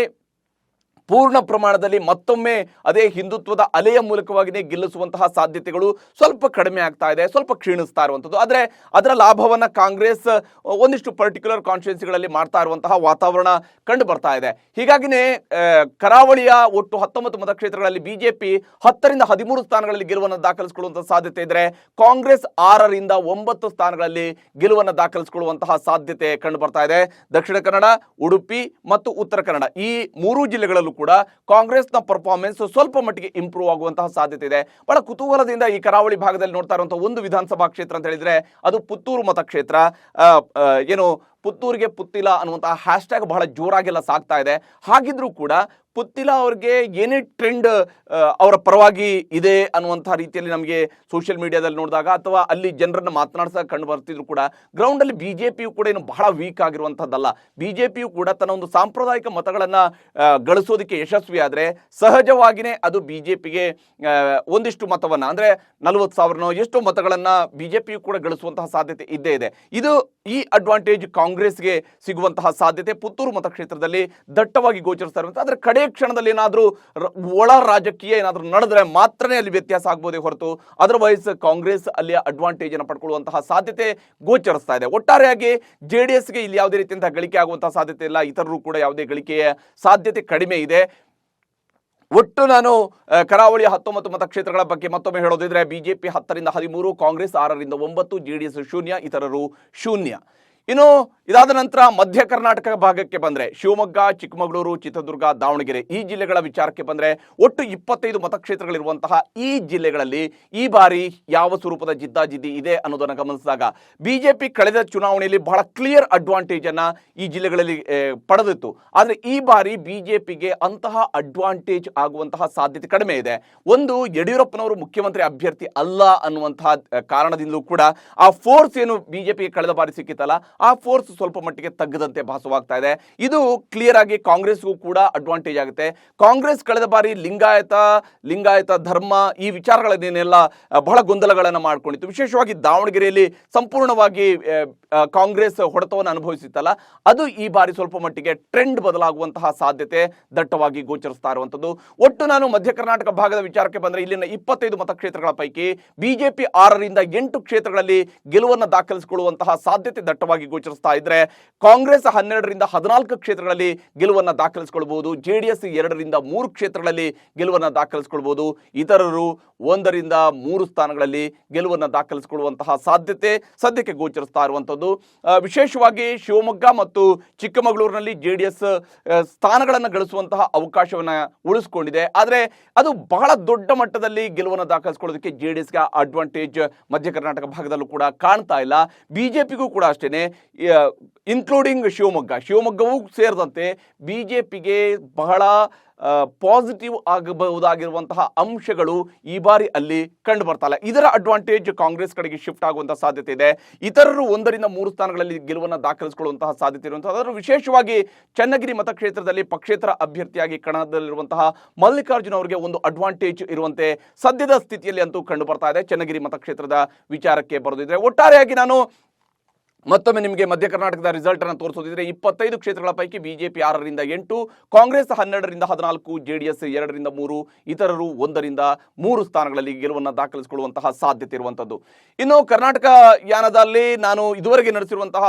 ಪೂರ್ಣ ಪ್ರಮಾಣದಲ್ಲಿ ಮತ್ತೊಮ್ಮೆ ಅದೇ ಹಿಂದುತ್ವದ ಅಲೆಯ ಮೂಲಕವಾಗಿಯೇ ಗೆಲ್ಲಿಸುವಂತಹ ಸಾಧ್ಯತೆಗಳು ಸ್ವಲ್ಪ ಕಡಿಮೆ ಆಗ್ತಾ ಇದೆ, ಸ್ವಲ್ಪ ಕ್ಷೀಣಿಸ್ತಾ ಇರುವಂಥದ್ದು. ಆದರೆ ಅದರ ಲಾಭವನ್ನು ಕಾಂಗ್ರೆಸ್ ಒಂದಿಷ್ಟು ಪರ್ಟಿಕ್ಯುಲರ್ ಕಾನ್ಸ್ಟಿಟ್ಯೂನ್ಸಿಗಳಲ್ಲಿ ಮಾಡ್ತಾ ಇರುವಂತಹ ವಾತಾವರಣ ಕಂಡು ಬರ್ತಾ ಇದೆ. ಹೀಗಾಗಿನೇ ಕರಾವಳಿಯ ಒಟ್ಟು 19 ಮತಕ್ಷೇತ್ರಗಳಲ್ಲಿ ಬಿಜೆಪಿ 10ರಿಂದ 13 ಸ್ಥಾನಗಳಲ್ಲಿ ಗೆಲುವನ್ನು ದಾಖಲಿಸಿಕೊಳ್ಳುವಂತಹ ಸಾಧ್ಯತೆ ಇದ್ದರೆ ಕಾಂಗ್ರೆಸ್ 6ರಿಂದ 9 ಸ್ಥಾನಗಳಲ್ಲಿ ಗೆಲುವನ್ನು ದಾಖಲಿಸಿಕೊಳ್ಳುವಂತಹ ಸಾಧ್ಯತೆ ಕಂಡು ಬರ್ತಾ ಇದೆ. ದಕ್ಷಿಣ ಕನ್ನಡ, ಉಡುಪಿ ಮತ್ತು ಉತ್ತರ ಕನ್ನಡ ಈ 3 ಜಿಲ್ಲೆಗಳಲ್ಲೂ ಕೂಡ ಕಾಂಗ್ರೆಸ್ನ ಪರ್ಫಾರ್ಮೆನ್ಸ್ ಸ್ವಲ್ಪ ಮಟ್ಟಿಗೆ ಇಂಪ್ರೂವ್ ಆಗುವಂತಹ ಸಾಧ್ಯತೆ ಇದೆ. ಬಹಳ ಕುತೂಹಲದಿಂದ ಈ ಕರಾವಳಿ ಭಾಗದಲ್ಲಿ ನೋಡ್ತಾ ಇರುವಂತಹ ಒಂದು ವಿಧಾನಸಭಾ ಕ್ಷೇತ್ರ ಅಂತ ಹೇಳಿದ್ರೆ ಅದು ಪುತ್ತೂರು ಮತಕ್ಷೇತ್ರ. ಏನು ಪುತ್ತೂರಿಗೆ ಪುತ್ತಿಲ ಅನ್ನುವಂತಹ ಹ್ಯಾಶ್ಟ್ಯಾಗ್ ಬಹಳ ಜೋರಾಗೆಲ್ಲ ಸಾಗ್ತಾ ಇದೆ. ಹಾಗಿದ್ರೂ ಕೂಡ ಪುತ್ತಿಲ ಅವ್ರಿಗೆ ಏನೇ ಟ್ರೆಂಡ್ ಅವರ ಪರವಾಗಿ ಇದೆ ಅನ್ನುವಂಥ ರೀತಿಯಲ್ಲಿ ನಮಗೆ ಸೋಷಿಯಲ್ ಮೀಡಿಯಾದಲ್ಲಿ ನೋಡಿದಾಗ ಅಥವಾ ಅಲ್ಲಿ ಜನರನ್ನು ಮಾತನಾಡಿಸ ಕಂಡು ಬರ್ತಿದ್ರು ಕೂಡ ಗ್ರೌಂಡಲ್ಲಿ ಬಿಜೆಪಿಯು ಕೂಡ ಏನು ಬಹಳ ವೀಕ್ ಆಗಿರುವಂಥದ್ದಲ್ಲ. ಬಿಜೆಪಿಯು ಕೂಡ ತನ್ನ ಒಂದು ಸಾಂಪ್ರದಾಯಿಕ ಮತಗಳನ್ನು ಗಳಿಸೋದಕ್ಕೆ ಯಶಸ್ವಿ ಆದರೆ ಸಹಜವಾಗಿಯೇ ಅದು ಬಿಜೆಪಿಗೆ ಒಂದಿಷ್ಟು ಮತವನ್ನು ಅಂದರೆ 40,000 ಎಷ್ಟೋ ಮತಗಳನ್ನು ಬಿಜೆಪಿಯು ಕೂಡ ಗಳಿಸುವಂತಹ ಸಾಧ್ಯತೆ ಇದ್ದೇ ಇದೆ. ಈ ಅಡ್ವಾಂಟೇಜ್ ಕಾಂಗ್ರೆಸ್ಗೆ ಸಿಗುವಂತಹ ಸಾಧ್ಯತೆ ಪುತ್ತೂರು ಮತಕ್ಷೇತ್ರದಲ್ಲಿ ದಟ್ಟವಾಗಿ ಗೋಚರಿಸ್ತಾ ಇರುವಂಥ. ಆದರೆ ಕಡೆ ಕ್ಷಣದಲ್ಲಿ ಏನಾದರೂ ಒಳ ರಾಜಕೀಯ ಏನಾದರೂ ನಡೆದ್ರೆ ಮಾತ್ರನೇ ಅಲ್ಲಿ ವ್ಯತ್ಯಾಸ ಆಗ್ಬೋದೇ ಹೊರತು ಅದರ್ವೈಸ್ ಕಾಂಗ್ರೆಸ್ ಅಲ್ಲಿಯ ಅಡ್ವಾಂಟೇಜ್ ಅನ್ನು ಪಡ್ಕೊಳ್ಳುವಂತಹ ಸಾಧ್ಯತೆ ಗೋಚರಿಸ್ತಾ ಇದೆ. ಒಟ್ಟಾರೆಯಾಗಿ ಜೆಡಿಎಸ್ಗೆ ಇಲ್ಲಿ ಯಾವುದೇ ರೀತಿಯಂತಹ ಗಳಿಕೆ ಆಗುವಂತಹ ಸಾಧ್ಯತೆ ಇಲ್ಲ, ಇತರರು ಕೂಡ ಯಾವುದೇ ಗಳಿಕೆಯ ಸಾಧ್ಯತೆ ಕಡಿಮೆ ಇದೆ. ಒಟ್ಟು ನಾನು ಕರಾವಳಿಯ 19 ಮತಕ್ಷೇತ್ರಗಳ ಬಗ್ಗೆ ಮತ್ತೊಮ್ಮೆ ಹೇಳೋದಿದ್ರೆ ಬಿಜೆಪಿ 10ರಿಂದ 13, ಕಾಂಗ್ರೆಸ್ 6ರಿಂದ 9, ಜೆಡಿಎಸ್ 0, ಇತರರು 0. ಇನ್ನು ಇದಾದ ನಂತರ ಮಧ್ಯ ಕರ್ನಾಟಕ ಭಾಗಕ್ಕೆ ಬಂದರೆ ಶಿವಮೊಗ್ಗ, ಚಿಕ್ಕಮಗಳೂರು, ಚಿತ್ರದುರ್ಗ, ದಾವಣಗೆರೆ ಈ ಜಿಲ್ಲೆಗಳ ವಿಚಾರಕ್ಕೆ ಬಂದರೆ ಒಟ್ಟು 25 ಮತಕ್ಷೇತ್ರಗಳಿರುವಂತಹ ಈ ಜಿಲ್ಲೆಗಳಲ್ಲಿ ಈ ಬಾರಿ ಯಾವ ಸ್ವರೂಪದ ಜಿದ್ದಾಜಿದ್ದಿ ಇದೆ ಅನ್ನೋದನ್ನು ಗಮನಿಸಿದಾಗ ಬಿಜೆಪಿ ಕಳೆದ ಚುನಾವಣೆಯಲ್ಲಿ ಬಹಳ ಕ್ಲಿಯರ್ ಅಡ್ವಾಂಟೇಜ್ ಅನ್ನ ಈ ಜಿಲ್ಲೆಗಳಲ್ಲಿ ಪಡೆದಿತ್ತು. ಆದರೆ ಈ ಬಾರಿ ಬಿಜೆಪಿಗೆ ಅಂತಹ ಅಡ್ವಾಂಟೇಜ್ ಆಗುವಂತಹ ಸಾಧ್ಯತೆ ಕಡಿಮೆ ಇದೆ. ಒಂದು, ಯಡಿಯೂರಪ್ಪನವರು ಮುಖ್ಯಮಂತ್ರಿ ಅಭ್ಯರ್ಥಿ ಅಲ್ಲ ಅನ್ನುವಂತಹ ಕಾರಣದಿಂದಲೂ ಕೂಡ ಆ ಫೋರ್ಸ್ ಏನು ಬಿಜೆಪಿಗೆ ಕಳೆದ ಬಾರಿ ಸಿಕ್ಕಿತ್ತಲ್ಲ ಆ ಫೋರ್ಸ್ ಸ್ವಲ್ಪ ಮಟ್ಟಿಗೆ ತಗ್ಗದಂತೆ ಭಾಸವಾಗ್ತಾ ಇದೆ. ಇದು ಕ್ಲಿಯರ್ ಆಗಿ ಕಾಂಗ್ರೆಸ್ಗೂ ಕೂಡ ಅಡ್ವಾಂಟೇಜ್ ಆಗುತ್ತೆ. ಕಾಂಗ್ರೆಸ್ ಕಳೆದ ಬಾರಿ ಲಿಂಗಾಯತ ಧರ್ಮ ಈ ವಿಚಾರಗಳನ್ನೆಲ್ಲ ಬಹಳ ಗೊಂದಲಗಳನ್ನು ಮಾಡ್ಕೊಂಡಿತ್ತು. ವಿಶೇಷವಾಗಿ ದಾವಣಗೆರೆಯಲ್ಲಿ ಸಂಪೂರ್ಣವಾಗಿ ಕಾಂಗ್ರೆಸ್ ಹೊಡೆತವನ್ನು ಅನುಭವಿಸಿತ್ತಲ್ಲ, ಅದು ಈ ಬಾರಿ ಸ್ವಲ್ಪ ಮಟ್ಟಿಗೆ ಟ್ರೆಂಡ್ ಬದಲಾಗುವಂತಹ ಸಾಧ್ಯತೆ ದಟ್ಟವಾಗಿ ಗೋಚರಿಸ್ತಾ ಇರುವಂಥದ್ದು. ಒಟ್ಟು ನಾನು ಮಧ್ಯ ಕರ್ನಾಟಕ ಭಾಗದ ವಿಚಾರಕ್ಕೆ ಬಂದರೆ ಇಲ್ಲಿನ 25 ಮತಕ್ಷೇತ್ರಗಳ ಪೈಕಿ ಬಿಜೆಪಿ 6ರಿಂದ 8 ಕ್ಷೇತ್ರಗಳಲ್ಲಿ ಗೆಲುವನ್ನು ದಾಖಲಿಸಿಕೊಳ್ಳುವಂತಹ ಸಾಧ್ಯತೆ ದಟ್ಟವಾಗಿ ಗೋಚರಿಸ್ತಾ ಇದ್ರೆ ಕಾಂಗ್ರೆಸ್ 12ರಿಂದ 14 ಕ್ಷೇತ್ರಗಳಲ್ಲಿ ಗೆಲುವನ್ನು ದಾಖಲಿಸಿಕೊಳ್ಳಬಹುದು, ಜೆಡಿಎಸ್ 2ರಿಂದ 3 ಕ್ಷೇತ್ರಗಳಲ್ಲಿ ಗೆಲುವನ್ನು ದಾಖಲಿಸಿಕೊಳ್ಳಬಹುದು, ಇತರರು 1ರಿಂದ 3 ಸ್ಥಾನಗಳಲ್ಲಿ ಗೆಲುವನ್ನು ದಾಖಲಿಸಿಕೊಳ್ಳುವಂತಹ ಸಾಧ್ಯತೆ ಸದ್ಯಕ್ಕೆ ಗೋಚರಿಸ್ತಾ ಇರುವಂಥದ್ದು. ವಿಶೇಷವಾಗಿ ಶಿವಮೊಗ್ಗ ಮತ್ತು ಚಿಕ್ಕಮಗಳೂರಿನಲ್ಲಿ ಜೆಡಿಎಸ್ ಸ್ಥಾನಗಳನ್ನು ಗಳಿಸುವಂತಹ ಅವಕಾಶವನ್ನು ಉಳಿಸಿಕೊಂಡಿದೆ. ಆದರೆ ಅದು ಬಹಳ ದೊಡ್ಡ ಮಟ್ಟದಲ್ಲಿ ಗೆಲುವನ್ನು ದಾಖಲಿಸಿಕೊಳ್ಳೋದಕ್ಕೆ ಜೆಡಿಎಸ್ಗೆ ಅಡ್ವಾಂಟೇಜ್ ಮಧ್ಯ ಕರ್ನಾಟಕ ಭಾಗದಲ್ಲೂ ಕೂಡ ಕಾಣ್ತಾ ಇಲ್ಲ. ಬಿಜೆಪಿಗೂ ಕೂಡ ಅಷ್ಟೇ, ಇನ್ಕ್ಲೂಡಿಂಗ್ ಶಿವಮೊಗ್ಗವೂ ಸೇರಿದಂತೆ ಬಿಜೆಪಿಗೆ ಬಹಳ ಪಾಸಿಟಿವ್ ಆಗಬಹುದಾಗಿರುವಂತಹ ಅಂಶಗಳು ಈ ಬಾರಿ ಅಲ್ಲಿ ಕಂಡು ಬರ್ತಾ ಇಲ್ಲ. ಇದರ ಅಡ್ವಾಂಟೇಜ್ ಕಾಂಗ್ರೆಸ್ ಕಡೆಗೆ ಶಿಫ್ಟ್ ಆಗುವಂತಹ ಸಾಧ್ಯತೆ ಇದೆ. ಇತರರು 1ರಿಂದ 3 ಸ್ಥಾನಗಳಲ್ಲಿ ಗೆಲುವನ್ನು ದಾಖಲಿಸಿಕೊಳ್ಳುವಂತಹ ಸಾಧ್ಯತೆ ಇರುವಂತಹ. ಅದರ ವಿಶೇಷವಾಗಿ ಚನ್ನಗಿರಿ ಮತಕ್ಷೇತ್ರದಲ್ಲಿ ಪಕ್ಷೇತರ ಅಭ್ಯರ್ಥಿಯಾಗಿ ಕಣದಲ್ಲಿರುವಂತಹ ಮಲ್ಲಿಕಾರ್ಜುನ್ ಅವರಿಗೆ ಒಂದು ಅಡ್ವಾಂಟೇಜ್ ಇರುವಂತೆ ಸದ್ಯದ ಸ್ಥಿತಿಯಲ್ಲಿ ಅಂತೂ ಕಂಡು ಬರ್ತಾ ಇದೆ. ಚನ್ನಗಿರಿ ಮತಕ್ಷೇತ್ರದ ವಿಚಾರಕ್ಕೆ ಬರೋದಿದ್ರೆ ಒಟ್ಟಾರೆಯಾಗಿ ನಾನು ಮತ್ತೊಮ್ಮೆ ನಿಮಗೆ ಮಧ್ಯ ಕರ್ನಾಟಕದ ರಿಸಲ್ಟ್ ಅನ್ನು ತೋರಿಸೋದಿದ್ರೆ 25 ಕ್ಷೇತ್ರಗಳ ಪೈಕಿ ಬಿಜೆಪಿ 6ರಿಂದ 8, ಕಾಂಗ್ರೆಸ್ 12ರಿಂದ 14, ಜೆಡಿಎಸ್ 2ರಿಂದ 3, ಇತರರು 1ರಿಂದ 3 ಸ್ಥಾನಗಳಲ್ಲಿ ಗೆಲುವನ್ನು ದಾಖಲಿಸಿಕೊಳ್ಳುವಂತಹ ಸಾಧ್ಯತೆ ಇರುವಂಥದ್ದು. ಇನ್ನು ಕರ್ನಾಟಕ ಯಾನದಲ್ಲಿ ನಾನು ಇದುವರೆಗೆ ನಡೆಸಿರುವಂತಹ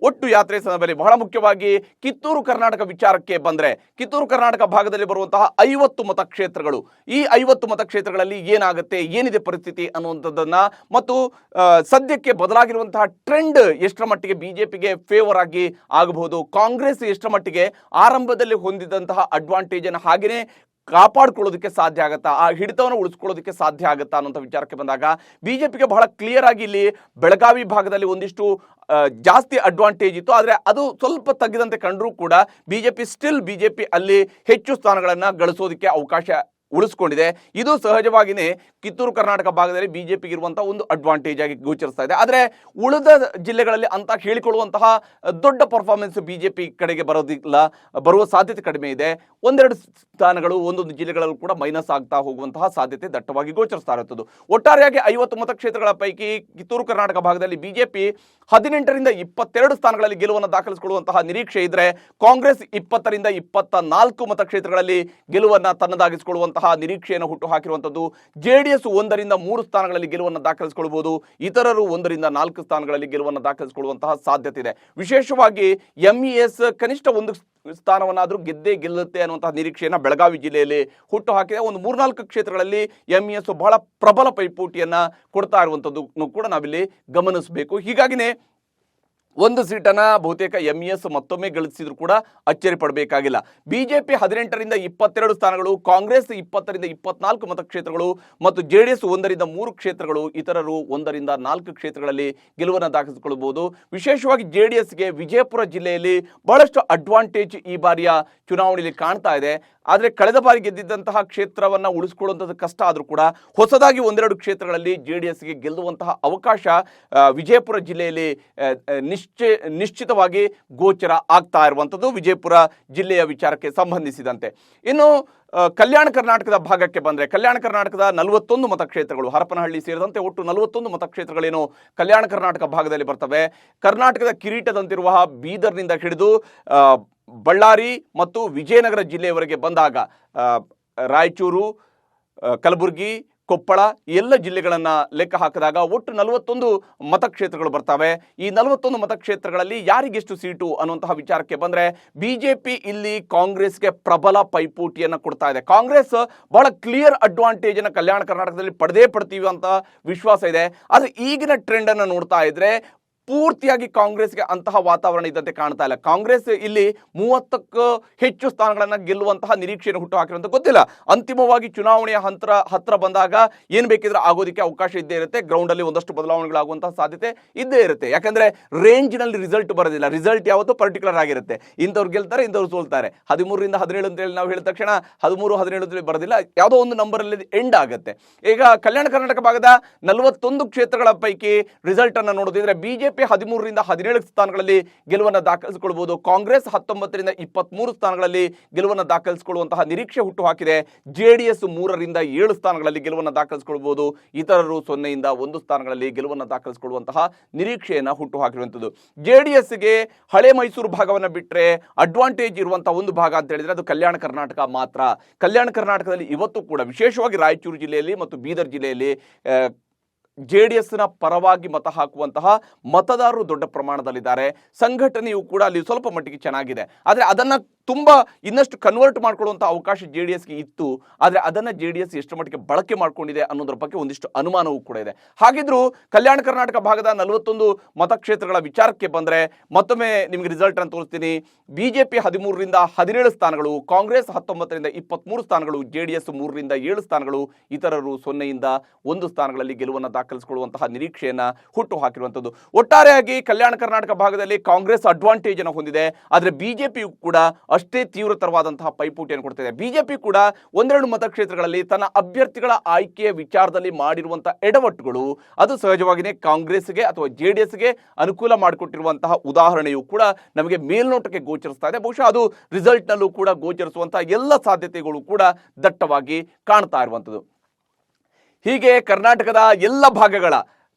ಒಟ್ಟು ಯಾತ್ರೆ ಸಂದರ್ಭದಲ್ಲಿ ಬಹಳ ಮುಖ್ಯವಾಗಿ ಕಿತ್ತೂರು ಕರ್ನಾಟಕ ವಿಚಾರಕ್ಕೆ ಬಂದರೆ ಕಿತ್ತೂರು ಕರ್ನಾಟಕ ಭಾಗದಲ್ಲಿ ಬರುವಂತಹ 50 ಮತಕ್ಷೇತ್ರಗಳು, ಈ 50 ಮತಕ್ಷೇತ್ರಗಳಲ್ಲಿ ಏನಿದೆ ಪರಿಸ್ಥಿತಿ ಅನ್ನುವಂಥದ್ದನ್ನ ಮತ್ತು ಸದ್ಯಕ್ಕೆ ಬದಲಾಗಿರುವಂತಹ ಟ್ರೆಂಡ್ ಎಷ್ಟರ ಮಟ್ಟಿಗೆ ಬಿಜೆಪಿಗೆ ಫೇವರ್ ಆಗಿ ಆಗಬಹುದು, ಕಾಂಗ್ರೆಸ್ ಎಷ್ಟರ ಮಟ್ಟಿಗೆ ಆರಂಭದಲ್ಲಿ ಹೊಂದಿದಂತಹ ಅಡ್ವಾಂಟೇಜ್ ಅನ್ನು ಹಾಗೇನೆ ಕಾಪಾಡಿಕೊಳ್ಳೋದಕ್ಕೆ ಸಾಧ್ಯ ಆಗುತ್ತಾ, ಆ ಹಿಡಿತವನ್ನು ಉಳಿಸ್ಕೊಳ್ಳೋದಕ್ಕೆ ಸಾಧ್ಯ ಆಗುತ್ತಾ ಅನ್ನೋಂಥ ವಿಚಾರಕ್ಕೆ ಬಂದಾಗ ಬಿಜೆಪಿಗೆ ಬಹಳ ಕ್ಲಿಯರ್ ಆಗಿ ಇಲ್ಲಿ ಬೆಳಗಾವಿ ಭಾಗದಲ್ಲಿ ಒಂದಿಷ್ಟು ಜಾಸ್ತಿ ಅಡ್ವಾಂಟೇಜ್ ಇತ್ತು. ಆದರೆ ಅದು ಸ್ವಲ್ಪ ತಗ್ಗಿದಂತೆ ಕಂಡರೂ ಕೂಡ ಬಿಜೆಪಿ ಅಲ್ಲಿ ಹೆಚ್ಚು ಸ್ಥಾನಗಳನ್ನು ಗಳಿಸೋದಕ್ಕೆ ಅವಕಾಶ ಉಳಿಸ್ಕೊಂಡಿದೆ. ಇದು ಸಹಜವಾಗಿಯೇ ಕಿತ್ತೂರು ಕರ್ನಾಟಕ ಭಾಗದಲ್ಲಿ ಬಿಜೆಪಿಗೆ ಇರುವಂತಹ ಒಂದು ಅಡ್ವಾಂಟೇಜ್ ಆಗಿ ಗೋಚರಿಸ್ತಾ ಇದೆ. ಆದರೆ ಉಳಿದ ಜಿಲ್ಲೆಗಳಲ್ಲಿ ಅಂತ ಹೇಳಿಕೊಳ್ಳುವಂತಹ ದೊಡ್ಡ ಪರ್ಫಾರ್ಮೆನ್ಸ್ ಬಿಜೆಪಿ ಕಡೆಗೆ ಬರುವ ಸಾಧ್ಯತೆ ಕಡಿಮೆ ಇದೆ. ಒಂದೆರಡು ಸ್ಥಾನಗಳು ಒಂದೊಂದು ಜಿಲ್ಲೆಗಳಲ್ಲೂ ಕೂಡ ಮೈನಸ್ ಆಗ್ತಾ ಹೋಗುವಂತಹ ಸಾಧ್ಯತೆ ದಟ್ಟವಾಗಿ ಗೋಚರಿಸ್ತಾ ಇರುತ್ತದೆ. ಒಟ್ಟಾರೆಯಾಗಿ 50 ಮತಕ್ಷೇತ್ರಗಳ ಪೈಕಿ ಕಿತ್ತೂರು ಕರ್ನಾಟಕ ಭಾಗದಲ್ಲಿ ಬಿಜೆಪಿ 18ರಿಂದ 22 ಸ್ಥಾನಗಳಲ್ಲಿ ಗೆಲುವನ್ನು ದಾಖಲಿಸಿಕೊಳ್ಳುವಂತಹ ನಿರೀಕ್ಷೆ ಇದ್ರೆ, ಕಾಂಗ್ರೆಸ್ 20ರಿಂದ 24 ಮತಕ್ಷೇತ್ರಗಳಲ್ಲಿ ಗೆಲುವನ್ನು ತನ್ನದಾಗಿಸಿಕೊಳ್ಳುವಂತಹ ನಿರೀಕ್ಷೆಯನ್ನು ಹುಟ್ಟು ಹಾಕಿರುವಂತದ್ದು. ಜೆಡಿಎಸ್ 1ರಿಂದ 3 ಸ್ಥಾನಗಳಲ್ಲಿ ಗೆಲುವನ್ನು ದಾಖಲಿಸಿಕೊಳ್ಳಬಹುದು. ಇತರರು 1ರಿಂದ 4 ಸ್ಥಾನಗಳಲ್ಲಿ ಗೆಲುವನ್ನು ದಾಖಲಿಸಿಕೊಳ್ಳುವಂತಹ ಸಾಧ್ಯತೆ ಇದೆ. ವಿಶೇಷವಾಗಿ ಎಂಇಎಸ್ ಕನಿಷ್ಠ 1 ಸ್ಥಾನವನ್ನಾದರೂ ಗೆಲ್ಲುತ್ತೆ ಅನ್ನುವಂತಹ ನಿರೀಕ್ಷೆಯನ್ನು ಬೆಳಗಾವಿ ಜಿಲ್ಲೆಯಲ್ಲಿ ಹುಟ್ಟು ಹಾಕಿದೆ. ಒಂದು 3-4 ಕ್ಷೇತ್ರಗಳಲ್ಲಿ ಎಂಇಎಸ್ ಬಹಳ ಪ್ರಬಲ ಪೈಪೋಟಿಯನ್ನ ಕೊಡ್ತಾ ಇರುವಂತದ್ದು ಕೂಡ ನಾವಿಲ್ಲಿ ಗಮನಿಸಬೇಕು. ಹೀಗಾಗಿನೇ ಒಂದು ಸೀಟನ್ನ ಬಹುತೇಕ ಎಂಇಎಸ್ ಮತ್ತೊಮ್ಮೆ ಗಳಿಸಿದ್ರು ಕೂಡ ಅಚ್ಚರಿ ಪಡಬೇಕಾಗಿಲ್ಲ. ಬಿಜೆಪಿ 18ರಿಂದ 22 ಸ್ಥಾನಗಳು, ಕಾಂಗ್ರೆಸ್ 20ರಿಂದ 24 ಮತಕ್ಷೇತ್ರಗಳು ಮತ್ತು ಜೆಡಿಎಸ್ 1ರಿಂದ 3 ಕ್ಷೇತ್ರಗಳು, ಇತರರು 1ರಿಂದ 4 ಕ್ಷೇತ್ರಗಳಲ್ಲಿ ಗೆಲುವನ್ನು ದಾಖಲಿಸಿಕೊಳ್ಳಬಹುದು. ವಿಶೇಷವಾಗಿ ಜೆಡಿಎಸ್ಗೆ ವಿಜಯಪುರ ಜಿಲ್ಲೆಯಲ್ಲಿ ಬಹಳಷ್ಟು ಅಡ್ವಾಂಟೇಜ್ ಈ ಬಾರಿಯ ಚುನಾವಣೆಯಲ್ಲಿ ಕಾಣ್ತಾ ಇದೆ. ಆದರೆ ಕಳೆದ ಬಾರಿ ಗೆದ್ದಿದ್ದಂತಹ ಕ್ಷೇತ್ರವನ್ನು ಉಳಿಸಿಕೊಳ್ಳುವಂಥದ್ದು ಕಷ್ಟ ಆದರೂ ಕೂಡ ಹೊಸದಾಗಿ 1-2 ಕ್ಷೇತ್ರಗಳಲ್ಲಿ ಜೆಡಿಎಸ್ಗೆ ಗೆಲ್ಲುವಂತಹ ಅವಕಾಶ ವಿಜಯಪುರ ಜಿಲ್ಲೆಯಲ್ಲಿ ನಿಶ್ಚಿತವಾಗಿ ಗೋಚರ ಆಗ್ತಾ ಇರುವಂಥದ್ದು ವಿಜಯಪುರ ಜಿಲ್ಲೆಯ ವಿಚಾರಕ್ಕೆ ಸಂಬಂಧಿಸಿದಂತೆ. ಇನ್ನು ಕಲ್ಯಾಣ ಕರ್ನಾಟಕದ ಭಾಗಕ್ಕೆ ಬಂದರೆ, ಕಲ್ಯಾಣ ಕರ್ನಾಟಕದ 41 ಮತಕ್ಷೇತ್ರಗಳು, ಹರಪನಹಳ್ಳಿ ಸೇರಿದಂತೆ ಒಟ್ಟು 41 ಮತಕ್ಷೇತ್ರಗಳೇನು ಕಲ್ಯಾಣ ಕರ್ನಾಟಕ ಭಾಗದಲ್ಲಿ ಬರ್ತವೆ. ಕರ್ನಾಟಕದ ಕಿರೀಟದಂತಿರುವ ಬೀದರ್ನಿಂದ ಹಿಡಿದು ಬಳ್ಳಾರಿ ಮತ್ತು ವಿಜಯನಗರ ಜಿಲ್ಲೆಯವರೆಗೆ ಬಂದಾಗ ರಾಯಚೂರು, ಕಲಬುರಗಿ, ಕೊಪ್ಪಳ ಎಲ್ಲ ಜಿಲ್ಲೆಗಳನ್ನು ಲೆಕ್ಕ ಹಾಕಿದಾಗ ಒಟ್ಟು 41 ಮತಕ್ಷೇತ್ರಗಳು ಬರ್ತವೆ. ಈ 41 ಮತಕ್ಷೇತ್ರಗಳಲ್ಲಿ ಯಾರಿಗೆಷ್ಟು ಸೀಟು ಅನ್ನುವಂತಹ ವಿಚಾರಕ್ಕೆ ಬಂದರೆ, ಬಿಜೆಪಿ ಇಲ್ಲಿ ಕಾಂಗ್ರೆಸ್ಗೆ ಪ್ರಬಲ ಪೈಪೋಟಿಯನ್ನು ಕೊಡ್ತಾ ಇದೆ. ಕಾಂಗ್ರೆಸ್ ಬಹಳ ಕ್ಲಿಯರ್ ಅಡ್ವಾಂಟೇಜ್ ಅನ್ನು ಕಲ್ಯಾಣ ಕರ್ನಾಟಕದಲ್ಲಿ ಪಡ್ತೀವಿ ಅಂತ ವಿಶ್ವಾಸ ಇದೆ. ಆದರೆ ಈಗಿನ ಟ್ರೆಂಡ್ ಅನ್ನು ನೋಡ್ತಾ ಇದ್ರೆ ಪೂರ್ತಿಯಾಗಿ ಕಾಂಗ್ರೆಸ್ಗೆ ಅಂತಹ ವಾತಾವರಣ ಇದ್ದಂತೆ ಕಾಣ್ತಾ ಇಲ್ಲ. ಕಾಂಗ್ರೆಸ್ ಇಲ್ಲಿ 30ಕ್ಕೂ ಹೆಚ್ಚು ಸ್ಥಾನಗಳನ್ನು ಗೆಲ್ಲುವಂತಹ ನಿರೀಕ್ಷೆಯನ್ನು ಹುಟ್ಟು ಹಾಕಿರುವಂತ ಗೊತ್ತಿಲ್ಲ. ಅಂತಿಮವಾಗಿ ಚುನಾವಣೆಯ ಹತ್ರ ಬಂದಾಗ ಏನು ಬೇಕಿದ್ರೆ ಆಗೋದಕ್ಕೆ ಅವಕಾಶ ಇದ್ದೇ ಇರುತ್ತೆ. ಗ್ರೌಂಡ್ ಅಲ್ಲಿ ಒಂದಷ್ಟು ಬದಲಾವಣೆಗಳಾಗುವಂತಹ ಸಾಧ್ಯತೆ ಇದ್ದೇ ಇರುತ್ತೆ. ಯಾಕಂದ್ರೆ ರೇಂಜ್ ನಲ್ಲಿ ರಿಸಲ್ಟ್ ಬರೋದಿಲ್ಲ. ರಿಸಲ್ಟ್ ಯಾವತ್ತೂ ಪರ್ಟಿಕ್ಯುಲರ್ ಆಗಿರುತ್ತೆ. ಇಂಥವ್ರು ಗೆಲ್ತಾರೆ, ಇಂಥವ್ರು ಸೋಲ್ತಾರೆ. 13ರಿಂದ 17 ಅಂತ ಹೇಳಿ ನಾವು ಹೇಳಿದ ತಕ್ಷಣ 13, 17 ಬರೋದಿಲ್ಲ. ಯಾವುದೋ ಒಂದು ನಂಬರ್ ಅಲ್ಲಿ ಎಂಡ್ ಆಗುತ್ತೆ. ಈಗ ಕಲ್ಯಾಣ ಕರ್ನಾಟಕ ಭಾಗದ 41 ಕ್ಷೇತ್ರಗಳ ಪೈಕಿ ರಿಸಲ್ಟ್ ಅನ್ನು ನೋಡೋದಿದ್ರೆ ಬಿಜೆಪಿ 13ರಿಂದ 17 ಸ್ಥಾನಗಳಲ್ಲಿ ಗೆಲುವನ್ನು ದಾಖಲಿಸಿಕೊಳ್ಳಬಹುದು. ಕಾಂಗ್ರೆಸ್ 19ರಿಂದ 23 ಸ್ಥಾನಗಳಲ್ಲಿ ಗೆಲುವನ್ನು ದಾಖಲಿಸಿಕೊಳ್ಳುವಂತಹ ನಿರೀಕ್ಷೆ ಹುಟ್ಟು ಹಾಕಿದೆ. ಜೆಡಿಎಸ್ 3ರಿಂದ 7 ಸ್ಥಾನಗಳಲ್ಲಿ ಗೆಲುವನ್ನು ದಾಖಲಿಸಿಕೊಳ್ಳಬಹುದು. ಇತರರು 0ಯಿಂದ 1 ಸ್ಥಾನಗಳಲ್ಲಿ ಗೆಲುವನ್ನು ದಾಖಲಿಸಿಕೊಳ್ಳುವಂತಹ ನಿರೀಕ್ಷೆಯನ್ನು ಹುಟ್ಟು ಹಾಕಿರುವಂಥದ್ದು. ಜೆಡಿಎಸ್ಗೆ ಹಳೆ ಮೈಸೂರು ಭಾಗವನ್ನು ಬಿಟ್ಟರೆ ಅಡ್ವಾಂಟೇಜ್ ಇರುವಂತಹ ಒಂದು ಭಾಗ ಅಂತ ಹೇಳಿದ್ರೆ ಅದು ಕಲ್ಯಾಣ ಕರ್ನಾಟಕ ಮಾತ್ರ. ಕಲ್ಯಾಣ ಕರ್ನಾಟಕದಲ್ಲಿ ಇವತ್ತು ಕೂಡ ವಿಶೇಷವಾಗಿ ರಾಯಚೂರು ಜಿಲ್ಲೆಯಲ್ಲಿ ಮತ್ತು ಬೀದರ್ ಜಿಲ್ಲೆಯಲ್ಲಿ ಜೆಡಿಎಸ್ನ ಪರವಾಗಿ ಮತ ಹಾಕುವಂತಹ ಮತದಾರರು ದೊಡ್ಡ ಪ್ರಮಾಣದಲ್ಲಿದ್ದಾರೆ. ಸಂಘಟನೆಯು ಕೂಡ ಅಲ್ಲಿ ಸ್ವಲ್ಪ ಮಟ್ಟಿಗೆ ಚೆನ್ನಾಗಿದೆ. ಆದರೆ ಅದನ್ನು ತುಂಬಾ ಇನ್ನಷ್ಟು ಕನ್ವರ್ಟ್ ಮಾಡ್ಕೊಳ್ಳುವಂತಹ ಅವಕಾಶ ಜೆಡಿಎಸ್ಗೆ ಇತ್ತು. ಆದರೆ ಅದನ್ನು ಜೆಡಿಎಸ್ ಎಷ್ಟು ಮಟ್ಟಿಗೆ ಬಳಕೆ ಮಾಡ್ಕೊಂಡಿದೆ ಅನ್ನೋದ್ರ ಬಗ್ಗೆ ಒಂದಿಷ್ಟು ಅನುಮಾನವೂ ಕೂಡ ಇದೆ. ಹಾಗಿದ್ರೂ ಕಲ್ಯಾಣ ಕರ್ನಾಟಕ ಭಾಗದ 41 ಮತಕ್ಷೇತ್ರಗಳ ವಿಚಾರಕ್ಕೆ ಬಂದರೆ ಮತ್ತೊಮ್ಮೆ ನಿಮಗೆ ರಿಸಲ್ಟ್ ಅನ್ನು ತೋರಿಸ್ತೀನಿ. ಬಿಜೆಪಿ 13ರಿಂದ 17 ಸ್ಥಾನಗಳು, ಕಾಂಗ್ರೆಸ್ 19ರಿಂದ 23 ಸ್ಥಾನಗಳು, ಜೆಡಿಎಸ್ 3ರಿಂದ 7 ಸ್ಥಾನಗಳು, ಇತರರು 0ಯಿಂದ 1 ಸ್ಥಾನಗಳಲ್ಲಿ ಗೆಲುವನ್ನು ದಾಖಲಿಸಿಕೊಳ್ಳುವಂತಹ ನಿರೀಕ್ಷೆಯನ್ನ ಹುಟ್ಟು ಹಾಕಿರುವಂಥದ್ದು. ಒಟ್ಟಾರೆಯಾಗಿ ಕಲ್ಯಾಣ ಕರ್ನಾಟಕ ಭಾಗದಲ್ಲಿ ಕಾಂಗ್ರೆಸ್ ಅಡ್ವಾಂಟೇಜ್ ಅನ್ನು ಹೊಂದಿದೆ. ಆದರೆ ಬಿಜೆಪಿಯು ಕೂಡ ಅಷ್ಟೇ ತೀವ್ರತರವಾದಂತಹ ಪೈಪೋಟಿಯನ್ನು ಕೊಡ್ತಿದೆ. ಬಿಜೆಪಿ ಕೂಡ 1-2 ಮತಕ್ಷೇತ್ರಗಳಲ್ಲಿ ತನ್ನ ಅಭ್ಯರ್ಥಿಗಳ ಆಯ್ಕೆಯ ವಿಚಾರದಲ್ಲಿ ಮಾಡಿರುವಂತಹ ಎಡವಟ್ಟುಗಳು ಅದು ಸಹಜವಾಗಿಯೇ ಕಾಂಗ್ರೆಸ್ಗೆ ಅಥವಾ ಜೆಡಿಎಸ್ಗೆ ಅನುಕೂಲ ಮಾಡಿಕೊಟ್ಟಿರುವಂತಹ ಉದಾಹರಣೆಯು ಕೂಡ ನಮಗೆ ಮೇಲ್ನೋಟಕ್ಕೆ ಗೋಚರಿಸ್ತಾ ಇದೆ. ಬಹುಶಃ ಅದು ರಿಸಲ್ಟ್ ನಲ್ಲೂ ಕೂಡ ಗೋಚರಿಸುವಂತಹ ಎಲ್ಲ ಸಾಧ್ಯತೆಗಳು ಕೂಡ ದಟ್ಟವಾಗಿ ಕಾಣ್ತಾ ಇರುವಂಥದ್ದು. ಹೀಗೆ ಕರ್ನಾಟಕದ ಎಲ್ಲ ಭಾಗಗಳ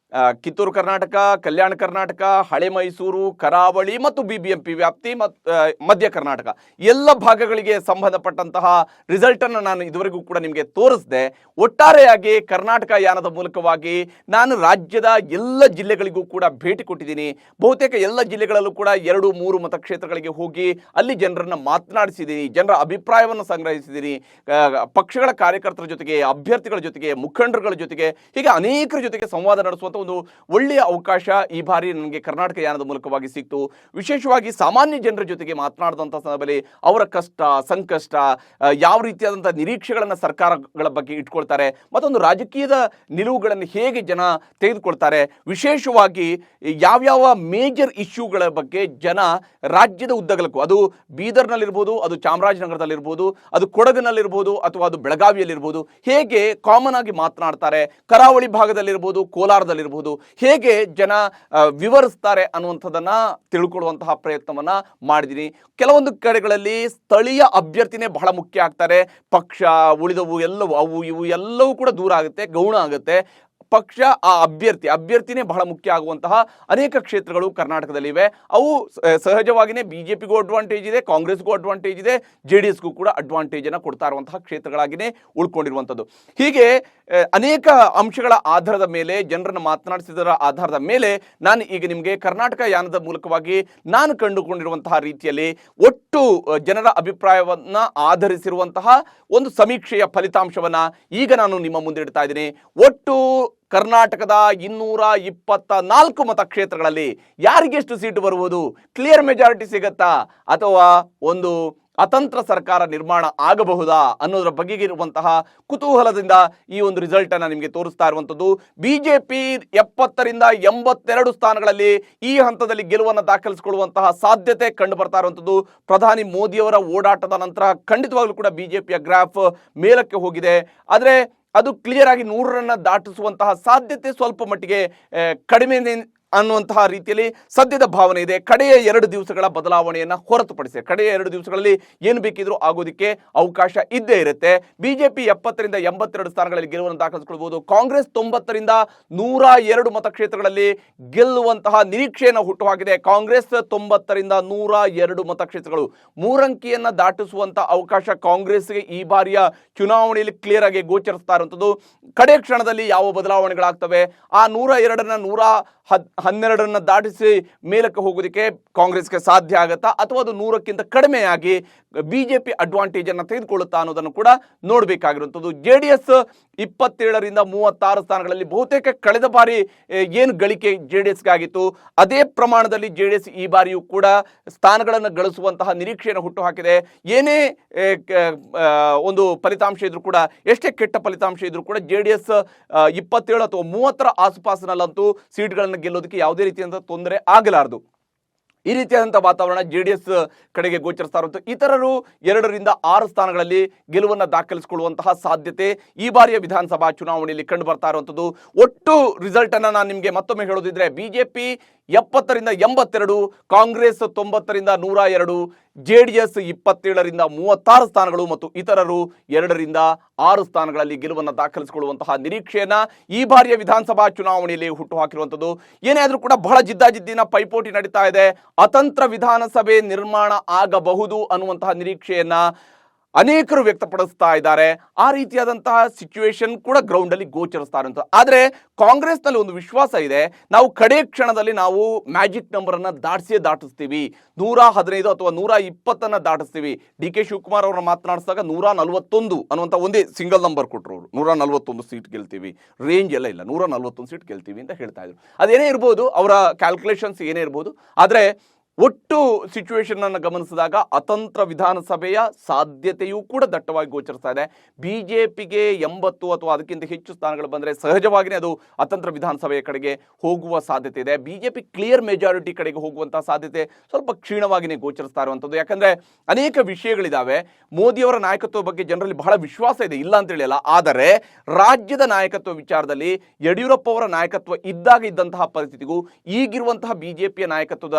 ಕಿತ್ತೂರು ಕರ್ನಾಟಕ, ಕಲ್ಯಾಣ ಕರ್ನಾಟಕ, ಹಳೆ ಮೈಸೂರು, ಕರಾವಳಿ ಮತ್ತು ಬಿಬಿಎಂಪಿ ವ್ಯಾಪ್ತಿ ಮತ್ತು ಮಧ್ಯ ಕರ್ನಾಟಕ ಎಲ್ಲ ಭಾಗಗಳಿಗೆ ಸಂಬಂಧಪಟ್ಟಂತಹ ರಿಸಲ್ಟ್ ಅನ್ನು ನಾನು ಇದುವರೆಗೂ ಕೂಡ ನಿಮಗೆ ತೋರಿಸಿದೆ. ಒಟ್ಟಾರೆಯಾಗಿ ಕರ್ನಾಟಕ ಯಾನದ ಮೂಲಕವಾಗಿ ನಾನು ರಾಜ್ಯದ ಎಲ್ಲ ಜಿಲ್ಲೆಗಳಿಗೂ ಕೂಡ ಭೇಟಿ ಕೊಟ್ಟಿದ್ದೀನಿ. ಬಹುತೇಕ ಎಲ್ಲ ಜಿಲ್ಲೆಗಳಲ್ಲೂ ಕೂಡ 2-3 ಮತಕ್ಷೇತ್ರಗಳಿಗೆ ಹೋಗಿ ಅಲ್ಲಿ ಜನರನ್ನ ಮಾತನಾಡಿಸಿದ್ದೀನಿ, ಜನರ ಅಭಿಪ್ರಾಯವನ್ನು ಸಂಗ್ರಹಿಸಿದ್ದೀನಿ. ಪಕ್ಷಗಳ ಕಾರ್ಯಕರ್ತರ ಜೊತೆಗೆ, ಅಭ್ಯರ್ಥಿಗಳ ಜೊತೆಗೆ, ಮುಖಂಡರುಗಳ ಜೊತೆಗೆ, ಹೀಗೆ ಅನೇಕರ ಜೊತೆಗೆ ಸಂವಾದ ನಡೆಸುವಂತ ಒಂದು ಒಳ್ಳೆಯ ಅವಕಾಶ ಈ ಬಾರಿ ನನಗೆ ಕರ್ನಾಟಕ ಯಾನದ ಮೂಲಕವಾಗಿ ಸಿಕ್ತು. ವಿಶೇಷವಾಗಿ ಸಾಮಾನ್ಯ ಜನರ ಜೊತೆಗೆ ಮಾತನಾಡಿದಂಥ ಸಂದರ್ಭದಲ್ಲಿ ಅವರ ಕಷ್ಟ ಸಂಕಷ್ಟ, ಯಾವ ರೀತಿಯಾದಂಥ ನಿರೀಕ್ಷೆಗಳನ್ನು ಸರ್ಕಾರಗಳ ಬಗ್ಗೆ ಇಟ್ಕೊಳ್ತಾರೆ, ಮತ್ತೊಂದು ರಾಜಕೀಯದ ನಿಲುವುಗಳನ್ನು ಹೇಗೆ ಜನ ತೆಗೆದುಕೊಳ್ತಾರೆ, ವಿಶೇಷವಾಗಿ ಯಾವ್ಯಾವ ಮೇಜರ್ ಇಶ್ಯೂಗಳ ಬಗ್ಗೆ ಜನ ರಾಜ್ಯದ ಉದ್ದಗಲಕ್ಕೂ, ಅದು ಬೀದರ್ನಲ್ಲಿರ್ಬೋದು, ಅದು ಚಾಮರಾಜನಗರದಲ್ಲಿರ್ಬೋದು, ಅದು ಕೊಡಗಿನಲ್ಲಿರ್ಬೋದು, ಅಥವಾ ಅದು ಬೆಳಗಾವಿಯಲ್ಲಿರ್ಬೋದು, ಹೇಗೆ ಕಾಮನ್ ಆಗಿ ಮಾತನಾಡ್ತಾರೆ, ಕರಾವಳಿ ಭಾಗದಲ್ಲಿರ್ಬೋದು, ಕೋಲಾರದಲ್ಲಿರ್ಬೋದು, ಹೇಗೆ ಜನ ವಿವರಿಸ್ತಾರೆ ಅನ್ನುವಂಥದ್ದನ್ನ ತಿಳ್ಕೊಳ್ಳುವಂತಹ ಪ್ರಯತ್ನವನ್ನ ಮಾಡಿದ್ದೀನಿ. ಕೆಲವೊಂದು ಕಡೆಗಳಲ್ಲಿ ಸ್ಥಳೀಯ ಅಭ್ಯರ್ಥಿನೇ ಬಹಳ ಮುಖ್ಯ ಆಗ್ತಾರೆ. ಪಕ್ಷ ಉಳಿದವು ಎಲ್ಲವೂ ಅವು ಇವು ಎಲ್ಲವೂ ಕೂಡ ದೂರ ಆಗುತ್ತೆ, ಗೌಣ ಆಗುತ್ತೆ. ಪಕ್ಷ ಆ ಅಭ್ಯರ್ಥಿನೇ ಬಹಳ ಮುಖ್ಯ ಆಗುವಂತಹ ಅನೇಕ ಕ್ಷೇತ್ರಗಳು ಕರ್ನಾಟಕದಲ್ಲಿವೆ. ಅವು ಸಹಜವಾಗಿಯೇ ಬಿಜೆಪಿಗೂ ಅಡ್ವಾಂಟೇಜ್ ಇದೆ, ಕಾಂಗ್ರೆಸ್ಗೂ ಅಡ್ವಾಂಟೇಜ್ ಇದೆ, JDSಗೂ ಕೂಡ ಅಡ್ವಾಂಟೇಜನ್ನು ಕೊಡ್ತಾ ಇರುವಂತಹ ಕ್ಷೇತ್ರಗಳಾಗಿಯೇ ಉಳ್ಕೊಂಡಿರುವಂಥದ್ದು. ಹೀಗೆ ಅನೇಕ ಅಂಶಗಳ ಆಧಾರದ ಮೇಲೆ, ಜನರನ್ನು ಮಾತನಾಡಿಸಿದರ ಆಧಾರದ ಮೇಲೆ ನಾನು ಈಗ ನಿಮಗೆ ಕರ್ನಾಟಕ ಯಾನದ ಮೂಲಕವಾಗಿ ನಾನು ಕಂಡುಕೊಂಡಿರುವಂತಹ ರೀತಿಯಲ್ಲಿ ಒಟ್ಟು ಜನರ ಅಭಿಪ್ರಾಯವನ್ನ ಆಧರಿಸಿರುವಂತಹ ಒಂದು ಸಮೀಕ್ಷೆಯ ಫಲಿತಾಂಶವನ್ನ ಈಗ ನಾನು ನಿಮ್ಮ ಮುಂದೆ ಇಡ್ತಾ ಇದ್ದೀನಿ. ಒಟ್ಟು ಕರ್ನಾಟಕದ 224 ಮತಕ್ಷೇತ್ರಗಳಲ್ಲಿ ಯಾರಿಗೆಷ್ಟು ಸೀಟು ಬರುವುದು, ಕ್ಲಿಯರ್ ಮೆಜಾರಿಟಿ ಸಿಗತ್ತಾ ಅಥವಾ ಒಂದು ಅತಂತ್ರ ಸರ್ಕಾರ ನಿರ್ಮಾಣ ಆಗಬಹುದಾ ಅನ್ನೋದರ ಬಗೆಗೆ ಇರುವಂತಹ ಕುತೂಹಲದಿಂದ ಈ ಒಂದು ರಿಸಲ್ಟ್ ಅನ್ನು ನಿಮಗೆ ತೋರಿಸ್ತಾ ಇರುವಂಥದ್ದು. ಬಿಜೆಪಿ 70ರಿಂದ 82 ಸ್ಥಾನಗಳಲ್ಲಿ ಈ ಹಂತದಲ್ಲಿ ಗೆಲುವನ್ನು ದಾಖಲಿಸಿಕೊಳ್ಳುವಂತಹ ಸಾಧ್ಯತೆ ಕಂಡು ಬರ್ತಾ ಇರುವಂಥದ್ದು. ಪ್ರಧಾನಿ ಮೋದಿಯವರ ಓಡಾಟದ ನಂತರ ಖಂಡಿತವಾಗ್ಲೂ ಕೂಡ ಬಿಜೆಪಿಯ ಗ್ರಾಫ್ ಮೇಲಕ್ಕೆ ಹೋಗಿದೆ. ಆದರೆ ಅದು ಕ್ಲಿಯರ್ ಆಗಿ 100ರನ್ನ ದಾಟಿಸುವಂತಹ ಸಾಧ್ಯತೆ ಸ್ವಲ್ಪ ಮಟ್ಟಿಗೆ ಕಡಿಮೆ ಅನ್ನುವಂತಹ ರೀತಿಯಲ್ಲಿ ಸದ್ಯದ ಭಾವನೆ ಇದೆ. ಕಡೆಯ 2 ದಿವಸಗಳ ಬದಲಾವಣೆಯನ್ನು ಹೊರತುಪಡಿಸಿ ಕಡೆಯ 2 ದಿವಸಗಳಲ್ಲಿ ಏನು ಬೇಕಿದ್ರೂ ಆಗೋದಕ್ಕೆ ಅವಕಾಶ ಇದ್ದೇ ಇರುತ್ತೆ. ಬಿಜೆಪಿ 70ರಿಂದ 82 ಸ್ಥಾನಗಳಲ್ಲಿ ಗೆಲುವನ್ನು ದಾಖಲಿಸಿಕೊಳ್ಳಬಹುದು. ಕಾಂಗ್ರೆಸ್ 90ರಿಂದ 102 ಮತಕ್ಷೇತ್ರಗಳಲ್ಲಿ ಗೆಲ್ಲುವಂತಹ ನಿರೀಕ್ಷೆಯನ್ನು ಹುಟ್ಟುಹಾಕಿದೆ. ಕಾಂಗ್ರೆಸ್ 90ರಿಂದ 102 ಮತಕ್ಷೇತ್ರಗಳು, 3 ಅಂಕಿಯನ್ನು ದಾಟಿಸುವಂತಹ ಅವಕಾಶ ಕಾಂಗ್ರೆಸ್ಗೆ ಈ ಬಾರಿಯ ಚುನಾವಣೆಯಲ್ಲಿ ಕ್ಲಿಯರ್ ಆಗಿ ಗೋಚರಿಸ್ತಾ ಇರುವಂಥದ್ದು. ಕಡೆ ಕ್ಷಣದಲ್ಲಿ ಯಾವ ಬದಲಾವಣೆಗಳಾಗ್ತವೆ, ಆ 102ರನ್ನ 112ರನ್ನ ದಾಟಿಸಿ ಮೇಲಕ್ಕೆ ಹೋಗೋದಕ್ಕೆ ಕಾಂಗ್ರೆಸ್ಗೆ ಸಾಧ್ಯ ಆಗುತ್ತಾ ಅಥವಾ ಅದು 100ಕ್ಕಿಂತ ಕಡಿಮೆಯಾಗಿ ಬಿಜೆಪಿ ಅಡ್ವಾಂಟೇಜ್ ಅನ್ನು ತೆಗೆದುಕೊಳ್ಳುತ್ತಾ ಅನ್ನೋದನ್ನು ಕೂಡ ನೋಡಬೇಕಾಗಿರುವಂಥದ್ದು. JDS 27ರಿಂದ 36 ಸ್ಥಾನಗಳಲ್ಲಿ ಬಹುತೇಕ ಕಳೆದ ಬಾರಿ ಏನು ಗಳಿಕೆ JDSಗೆ ಆಗಿತ್ತು ಅದೇ ಪ್ರಮಾಣದಲ್ಲಿ JDS ಈ ಬಾರಿಯೂ ಕೂಡ ಸ್ಥಾನಗಳನ್ನು ಗಳಿಸುವಂತಹ ನಿರೀಕ್ಷೆಯನ್ನು ಹುಟ್ಟುಹಾಕಿದೆ. ಏನೇ ಒಂದು ಫಲಿತಾಂಶ ಇದ್ರೂ ಕೂಡ, ಎಷ್ಟೇ ಕೆಟ್ಟ ಫಲಿತಾಂಶ ಇದ್ರೂ ಕೂಡ JDS 27 ಅಥವಾ 30ರ ಆಸುಪಾಸಿನಲ್ಲಂತೂ ಸೀಟ್ಗಳನ್ನು ಗೆಲ್ಲೋದಕ್ಕೆ ಯಾವುದೇ ರೀತಿಯಾದಂಥ ತೊಂದರೆ ಆಗಲಾರದು. ಈ ರೀತಿಯಾದಂಥ ವಾತಾವರಣ JDS ಕಡೆಗೆ ಗೋಚರಿಸ್ತಾ ಇರುವಂಥ ಇತರರು 2ರಿಂದ 6 ಸ್ಥಾನಗಳಲ್ಲಿ ಗೆಲುವನ್ನು ದಾಖಲಿಸಿಕೊಳ್ಳುವಂತಹ ಸಾಧ್ಯತೆ ಈ ಬಾರಿಯ ವಿಧಾನಸಭಾ ಚುನಾವಣೆಯಲ್ಲಿ ಕಂಡು ಬರ್ತಾ ಇರುವಂಥದ್ದು. ಒಟ್ಟು ರಿಸಲ್ಟ್ ಅನ್ನು ನಾನು ನಿಮಗೆ ಮತ್ತೊಮ್ಮೆ ಹೇಳೋದಿದ್ರೆ, ಬಿಜೆಪಿ 70ರಿಂದ 82, ಕಾಂಗ್ರೆಸ್ 90ರಿಂದ 102, JDS 27ರಿಂದ 36 ಸ್ಥಾನಗಳು ಮತ್ತು ಇತರರು 2ರಿಂದ 6 ಸ್ಥಾನಗಳಲ್ಲಿ ಗೆಲುವನ್ನು ದಾಖಲಿಸಿಕೊಳ್ಳುವಂತಹ ನಿರೀಕ್ಷೆಯನ್ನ ಈ ಬಾರಿಯ ವಿಧಾನಸಭಾ ಚುನಾವಣೆಯಲ್ಲಿ ಹುಟ್ಟುಹಾಕಿರುವಂಥದ್ದು. ಏನೇ ಆದರೂ ಕೂಡ ಬಹಳ ಜಿದ್ದಾಜಿದ್ದಿನ ಪೈಪೋಟಿ ನಡೀತಾ ಇದೆ. ಅತಂತ್ರ ವಿಧಾನಸಭೆ ನಿರ್ಮಾಣ ಆಗಬಹುದು ಅನ್ನುವಂತಹ ನಿರೀಕ್ಷೆಯನ್ನ ಅನೇಕರು ವ್ಯಕ್ತಪಡಿಸ್ತಾ ಇದ್ದಾರೆ. ಆ ರೀತಿಯಾದಂತಹ ಸಿಚುವೇಶನ್ ಕೂಡ ಗ್ರೌಂಡ್ ಅಲ್ಲಿ ಗೋಚರಿಸ್ತಾ ಇರುವಂತ. ಆದರೆ ಕಾಂಗ್ರೆಸ್ನಲ್ಲಿ ಒಂದು ವಿಶ್ವಾಸ ಇದೆ, ನಾವು ಕಡೆ ಕ್ಷಣದಲ್ಲಿ ನಾವು ಮ್ಯಾಜಿಕ್ ನಂಬರ್ ಅನ್ನ ದಾಟಿಸ್ತೀವಿ, 115 ಅಥವಾ 120 ದಾಟಿಸ್ತೀವಿ. DK ಶಿವಕುಮಾರ್ ಅವರನ್ನ ಮಾತನಾಡಿಸಿದಾಗ 141 ಅನ್ನುವಂಥ ಒಂದೇ ಸಿಂಗಲ್ ನಂಬರ್ ಕೊಟ್ಟರು. ಅವರು 141 ಸೀಟ್ ಗೆಲ್ತೀವಿ, ರೇಂಜ್ ಎಲ್ಲ ಇಲ್ಲ, 141 ಸೀಟ್ ಗೆಲ್ತೀವಿ ಅಂತ ಹೇಳ್ತಾ ಇದ್ರು. ಅದೇನೇ ಇರ್ಬೋದು, ಅವರ ಕ್ಯಾಲ್ಕುಲೇಷನ್ಸ್ ಏನೇ ಇರ್ಬೋದು, ಆದರೆ ಒಟ್ಟು ಸಿಚುವೇಶನ್ ಅನ್ನು ಗಮನಿಸಿದಾಗ ಅತಂತ್ರ ವಿಧಾನಸಭೆಯ ಸಾಧ್ಯತೆಯೂ ಕೂಡ ದಟ್ಟವಾಗಿ ಗೋಚರಿಸ್ತಾ ಇದೆ. ಬಿಜೆಪಿಗೆ 80 ಅಥವಾ ಅದಕ್ಕಿಂತ ಹೆಚ್ಚು ಸ್ಥಾನಗಳು ಬಂದರೆ ಸಹಜವಾಗಿಯೇ ಅದು ಅತಂತ್ರ ವಿಧಾನಸಭೆಯ ಕಡೆಗೆ ಹೋಗುವ ಸಾಧ್ಯತೆ ಇದೆ. ಬಿಜೆಪಿ ಕ್ಲಿಯರ್ ಮೆಜಾರಿಟಿ ಕಡೆಗೆ ಹೋಗುವಂತಹ ಸಾಧ್ಯತೆ ಸ್ವಲ್ಪ ಕ್ಷೀಣವಾಗಿಯೇ ಗೋಚರಿಸ್ತಾ ಇರುವಂಥದ್ದು. ಯಾಕಂದ್ರೆ ಅನೇಕ ವಿಷಯಗಳಿದ್ದಾವೆ. ಮೋದಿಯವರ ನಾಯಕತ್ವ ಬಗ್ಗೆ ಜನರಲ್ಲಿ ಬಹಳ ವಿಶ್ವಾಸ ಇದೆ, ಇಲ್ಲ ಅಂತ ಹೇಳಿಲ್ಲ. ಆದರೆ ರಾಜ್ಯದ ನಾಯಕತ್ವ ವಿಚಾರದಲ್ಲಿ ಯಡಿಯೂರಪ್ಪ ಅವರ ನಾಯಕತ್ವ ಇದ್ದಂತಹ ಪರಿಸ್ಥಿತಿಗೂ ಈಗಿರುವಂತಹ ಬಿಜೆಪಿಯ ನಾಯಕತ್ವದ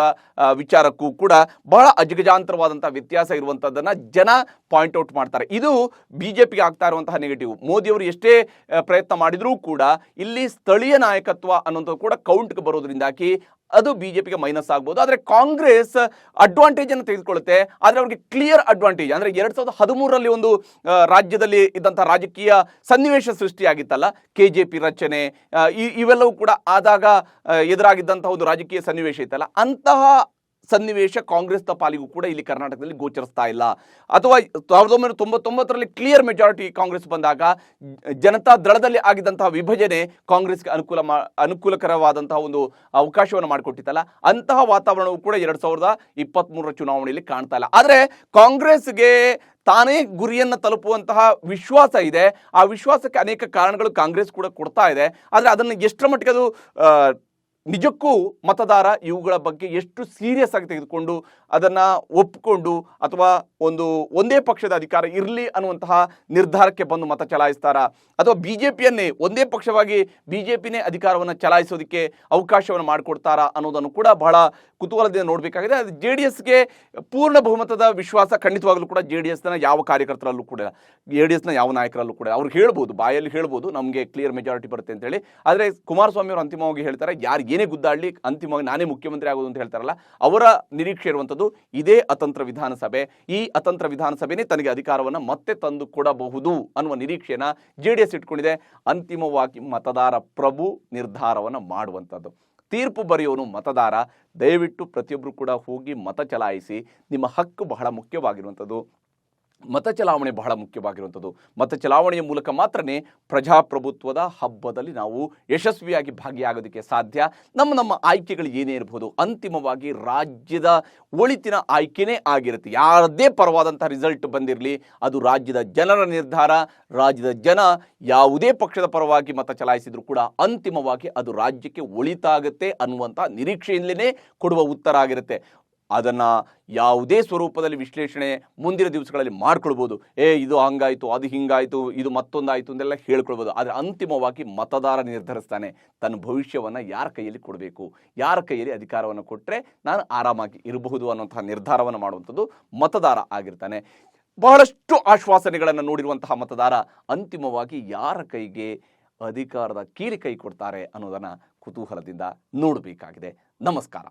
ವಿಚಾರಕ್ಕೂ ಕೂಡ ಬಹಳ ಅಜಗಜಾಂತರವಾದಂತಹ ವ್ಯತ್ಯಾಸ ಇರುವಂತದ್ದನ್ನ ಜನ ಪಾಯಿಂಟ್ ಔಟ್ ಮಾಡ್ತಾರೆ. ಇದು ಬಿಜೆಪಿಗೆ ಆಗ್ತಾ ಇರುವಂತಹ ನೆಗೆಟಿವ್. ಮೋದಿಯವರು ಎಷ್ಟೇ ಪ್ರಯತ್ನ ಮಾಡಿದ್ರೂ ಕೂಡ ಇಲ್ಲಿ ಸ್ಥಳೀಯ ನಾಯಕತ್ವ ಅನ್ನೋದು ಕೂಡ ಕೌಂಟ್ಗೆ ಬರೋದ್ರಿಂದಾಗಿ ಅದು ಬಿಜೆಪಿಗೆ ಮೈನಸ್ ಆಗ್ಬೋದು. ಆದರೆ ಕಾಂಗ್ರೆಸ್ ಅಡ್ವಾಂಟೇಜ್ ಅನ್ನು ತೆಗೆದುಕೊಳ್ಳುತ್ತೆ. ಆದರೆ ಅವರಿಗೆ ಕ್ಲಿಯರ್ ಅಡ್ವಾಂಟೇಜ್ ಅಂದರೆ 2013ರಲ್ಲಿ ಒಂದು ರಾಜ್ಯದಲ್ಲಿ ಇದ್ದಂಥ ರಾಜಕೀಯ ಸನ್ನಿವೇಶ ಸೃಷ್ಟಿಯಾಗಿತ್ತಲ್ಲ, KJP ರಚನೆ, ಇವೆಲ್ಲವೂ ಕೂಡ ಆದಾಗ ಎದುರಾಗಿದ್ದಂತಹ ಒಂದು ರಾಜಕೀಯ ಸನ್ನಿವೇಶ ಇತ್ತಲ್ಲ, ಅಂತಹ ಸನ್ನಿವೇಶ ಕಾಂಗ್ರೆಸ್ನ ಪಾಲಿಗೂ ಕೂಡ ಇಲ್ಲಿ ಕರ್ನಾಟಕದಲ್ಲಿ ಗೋಚರಿಸ್ತಾ ಇಲ್ಲ. ಅಥವಾ 1999ರಲ್ಲಿ ಕ್ಲಿಯರ್ ಮೆಜಾರಿಟಿ ಕಾಂಗ್ರೆಸ್ ಬಂದಾಗ ಜನತಾ ದಳದಲ್ಲಿ ಆಗಿದ್ದಂತಹ ವಿಭಜನೆ ಕಾಂಗ್ರೆಸ್ಗೆ ಅನುಕೂಲಕರವಾದಂತಹ ಒಂದು ಅವಕಾಶವನ್ನು ಮಾಡಿಕೊಟ್ಟಿತ್ತಲ್ಲ, ಅಂತಹ ವಾತಾವರಣವು ಕೂಡ 2023ರ ಚುನಾವಣೆಯಲ್ಲಿ ಕಾಣ್ತಾ ಇಲ್ಲ. ಆದರೆ ಕಾಂಗ್ರೆಸ್ಗೆ ತಾನೇ ಗುರಿಯನ್ನು ತಲುಪುವಂತಹ ವಿಶ್ವಾಸ ಇದೆ. ಆ ವಿಶ್ವಾಸಕ್ಕೆ ಅನೇಕ ಕಾರಣಗಳು ಕಾಂಗ್ರೆಸ್ ಕೂಡ ಕೊಡ್ತಾ ಇದೆ. ಆದರೆ ಅದನ್ನು ಎಷ್ಟರ ಮಟ್ಟಿಗೆ ಅದು ನಿಜಕ್ಕೂ ಮತದಾರ ಇವುಗಳ ಬಗ್ಗೆ ಎಷ್ಟು ಸೀರಿಯಸ್ ಆಗಿ ತೆಗೆದುಕೊಂಡು ಅದನ್ನು ಒಪ್ಪಿಕೊಂಡು ಅಥವಾ ಒಂದೇ ಪಕ್ಷದ ಅಧಿಕಾರ ಇರಲಿ ಅನ್ನುವಂತಹ ನಿರ್ಧಾರಕ್ಕೆ ಬಂದು ಮತ ಚಲಾಯಿಸ್ತಾರಾ, ಅಥವಾ ಬಿಜೆಪಿಯನ್ನೇ ಒಂದೇ ಪಕ್ಷವಾಗಿ ಬಿಜೆಪಿನೇ ಅಧಿಕಾರವನ್ನು ಚಲಾಯಿಸೋದಕ್ಕೆ ಅವಕಾಶವನ್ನು ಮಾಡಿಕೊಡ್ತಾರಾ ಅನ್ನೋದನ್ನು ಕೂಡ ಬಹಳ ಕುತೂಹಲದಿಂದ ನೋಡಬೇಕಾಗಿದೆ. ಅದು JDSಗೆ ಪೂರ್ಣ ಬಹುಮತದ ವಿಶ್ವಾಸ ಖಂಡಿತವಾಗಲೂ ಕೂಡ JDSನ ಯಾವ ಕಾರ್ಯಕರ್ತರಲ್ಲೂ ಕೂಡ, JDSನ ಯಾವ ನಾಯಕರಲ್ಲೂ ಕೂಡ ಅವ್ರು ಹೇಳ್ಬೋದು, ಬಾಯಲ್ಲಿ ಹೇಳ್ಬೋದು ನಮಗೆ ಕ್ಲಿಯರ್ ಮೆಜಾರಿಟಿ ಬರುತ್ತೆ ಅಂತೇಳಿ. ಆದರೆ ಕುಮಾರಸ್ವಾಮಿ ಅವರು ಅಂತಿಮವಾಗಿ ಹೇಳ್ತಾರೆ, ಯಾರು ಏನೇ ಗುದ್ದಾಡಲಿ ಅಂತಿಮವಾಗಿ ನಾನೇ ಮುಖ್ಯಮಂತ್ರಿ ಆಗೋದು ಅಂತ ಹೇಳ್ತಾರಲ್ಲ, ಅವರ ನಿರೀಕ್ಷೆ ಇರುವಂಥದ್ದು ಇದೇ ಅತಂತ್ರ ವಿಧಾನಸಭೆ. ಈ ಅತಂತ್ರ ವಿಧಾನಸಭೆನೇ ತನಗೆ ಅಧಿಕಾರವನ್ನು ಮತ್ತೆ ತಂದು ಕೊಡಬಹುದು ಅನ್ನುವ ನಿರೀಕ್ಷೆನ JDS ಇಟ್ಕೊಂಡಿದೆ. ಅಂತಿಮವಾಗಿ ಮತದಾರ ಪ್ರಭು ನಿರ್ಧಾರವನ್ನು ಮಾಡುವಂಥದ್ದು. ತೀರ್ಪು ಬರೆಯೋನು ಮತದಾರ. ದಯವಿಟ್ಟು ಪ್ರತಿಯೊಬ್ಬರು ಕೂಡ ಹೋಗಿ ಮತ ಚಲಾಯಿಸಿ. ನಿಮ್ಮ ಹಕ್ಕು ಬಹಳ ಮುಖ್ಯವಾಗಿರುವಂಥದ್ದು. ಮತ ಚಲಾವಣೆ ಬಹಳ ಮುಖ್ಯವಾಗಿರುವಂಥದ್ದು. ಮತ ಚಲಾವಣೆಯ ಮೂಲಕ ಮಾತ್ರನೇ ಪ್ರಜಾಪ್ರಭುತ್ವದ ಹಬ್ಬದಲ್ಲಿ ನಾವು ಯಶಸ್ವಿಯಾಗಿ ಭಾಗಿಯಾಗೋದಕ್ಕೆ ಸಾಧ್ಯ. ನಮ್ಮ ಆಯ್ಕೆಗಳು ಏನೇ ಇರಬಹುದು, ಅಂತಿಮವಾಗಿ ರಾಜ್ಯದ ಒಳಿತಿನ ಆಯ್ಕೆನೇ ಆಗಿರುತ್ತೆ. ಯಾರದ್ದೇ ಪರವಾದಂಥ ರಿಸಲ್ಟ್ ಬಂದಿರಲಿ, ಅದು ರಾಜ್ಯದ ಜನರ ನಿರ್ಧಾರ. ರಾಜ್ಯದ ಜನ ಯಾವುದೇ ಪಕ್ಷದ ಪರವಾಗಿ ಮತ ಚಲಾಯಿಸಿದ್ರು ಕೂಡ ಅಂತಿಮವಾಗಿ ಅದು ರಾಜ್ಯಕ್ಕೆ ಒಳಿತಾಗುತ್ತೆ ಅನ್ನುವಂಥ ನಿರೀಕ್ಷೆಯಿಂದಲೇ ಕೊಡುವ ಉತ್ತರ ಆಗಿರುತ್ತೆ. ಅದನ್ನು ಯಾವುದೇ ಸ್ವರೂಪದಲ್ಲಿ ವಿಶ್ಲೇಷಣೆ ಮುಂದಿನ ದಿವಸಗಳಲ್ಲಿ ಮಾಡ್ಕೊಳ್ಬೋದು. ಇದು ಹಂಗಾಯಿತು, ಅದು ಹಿಂಗಾಯಿತು, ಇದು ಮತ್ತೊಂದಾಯಿತು ಅಂತೆಲ್ಲ ಹೇಳ್ಕೊಳ್ಬೋದು. ಆದರೆ ಅಂತಿಮವಾಗಿ ಮತದಾರ ನಿರ್ಧರಿಸ್ತಾನೆ ತನ್ನ ಭವಿಷ್ಯವನ್ನು ಯಾರ ಕೈಯಲ್ಲಿ ಕೊಡಬೇಕು, ಯಾರ ಕೈಯಲ್ಲಿ ಅಧಿಕಾರವನ್ನು ಕೊಟ್ಟರೆ ನಾನು ಆರಾಮಾಗಿ ಇರಬಹುದು ಅನ್ನೋಂತಹ ನಿರ್ಧಾರವನ್ನು ಮಾಡುವಂಥದ್ದು ಮತದಾರ ಆಗಿರ್ತಾನೆ. ಬಹಳಷ್ಟು ಆಶ್ವಾಸನೆಗಳನ್ನು ನೋಡಿರುವಂತಹ ಮತದಾರ ಅಂತಿಮವಾಗಿ ಯಾರ ಕೈಗೆ ಅಧಿಕಾರದ ಕೀಲಿ ಕೈ ಕೊಡ್ತಾರೆ ಅನ್ನೋದನ್ನು ಕುತೂಹಲದಿಂದ ನೋಡಬೇಕಾಗಿದೆ. ನಮಸ್ಕಾರ.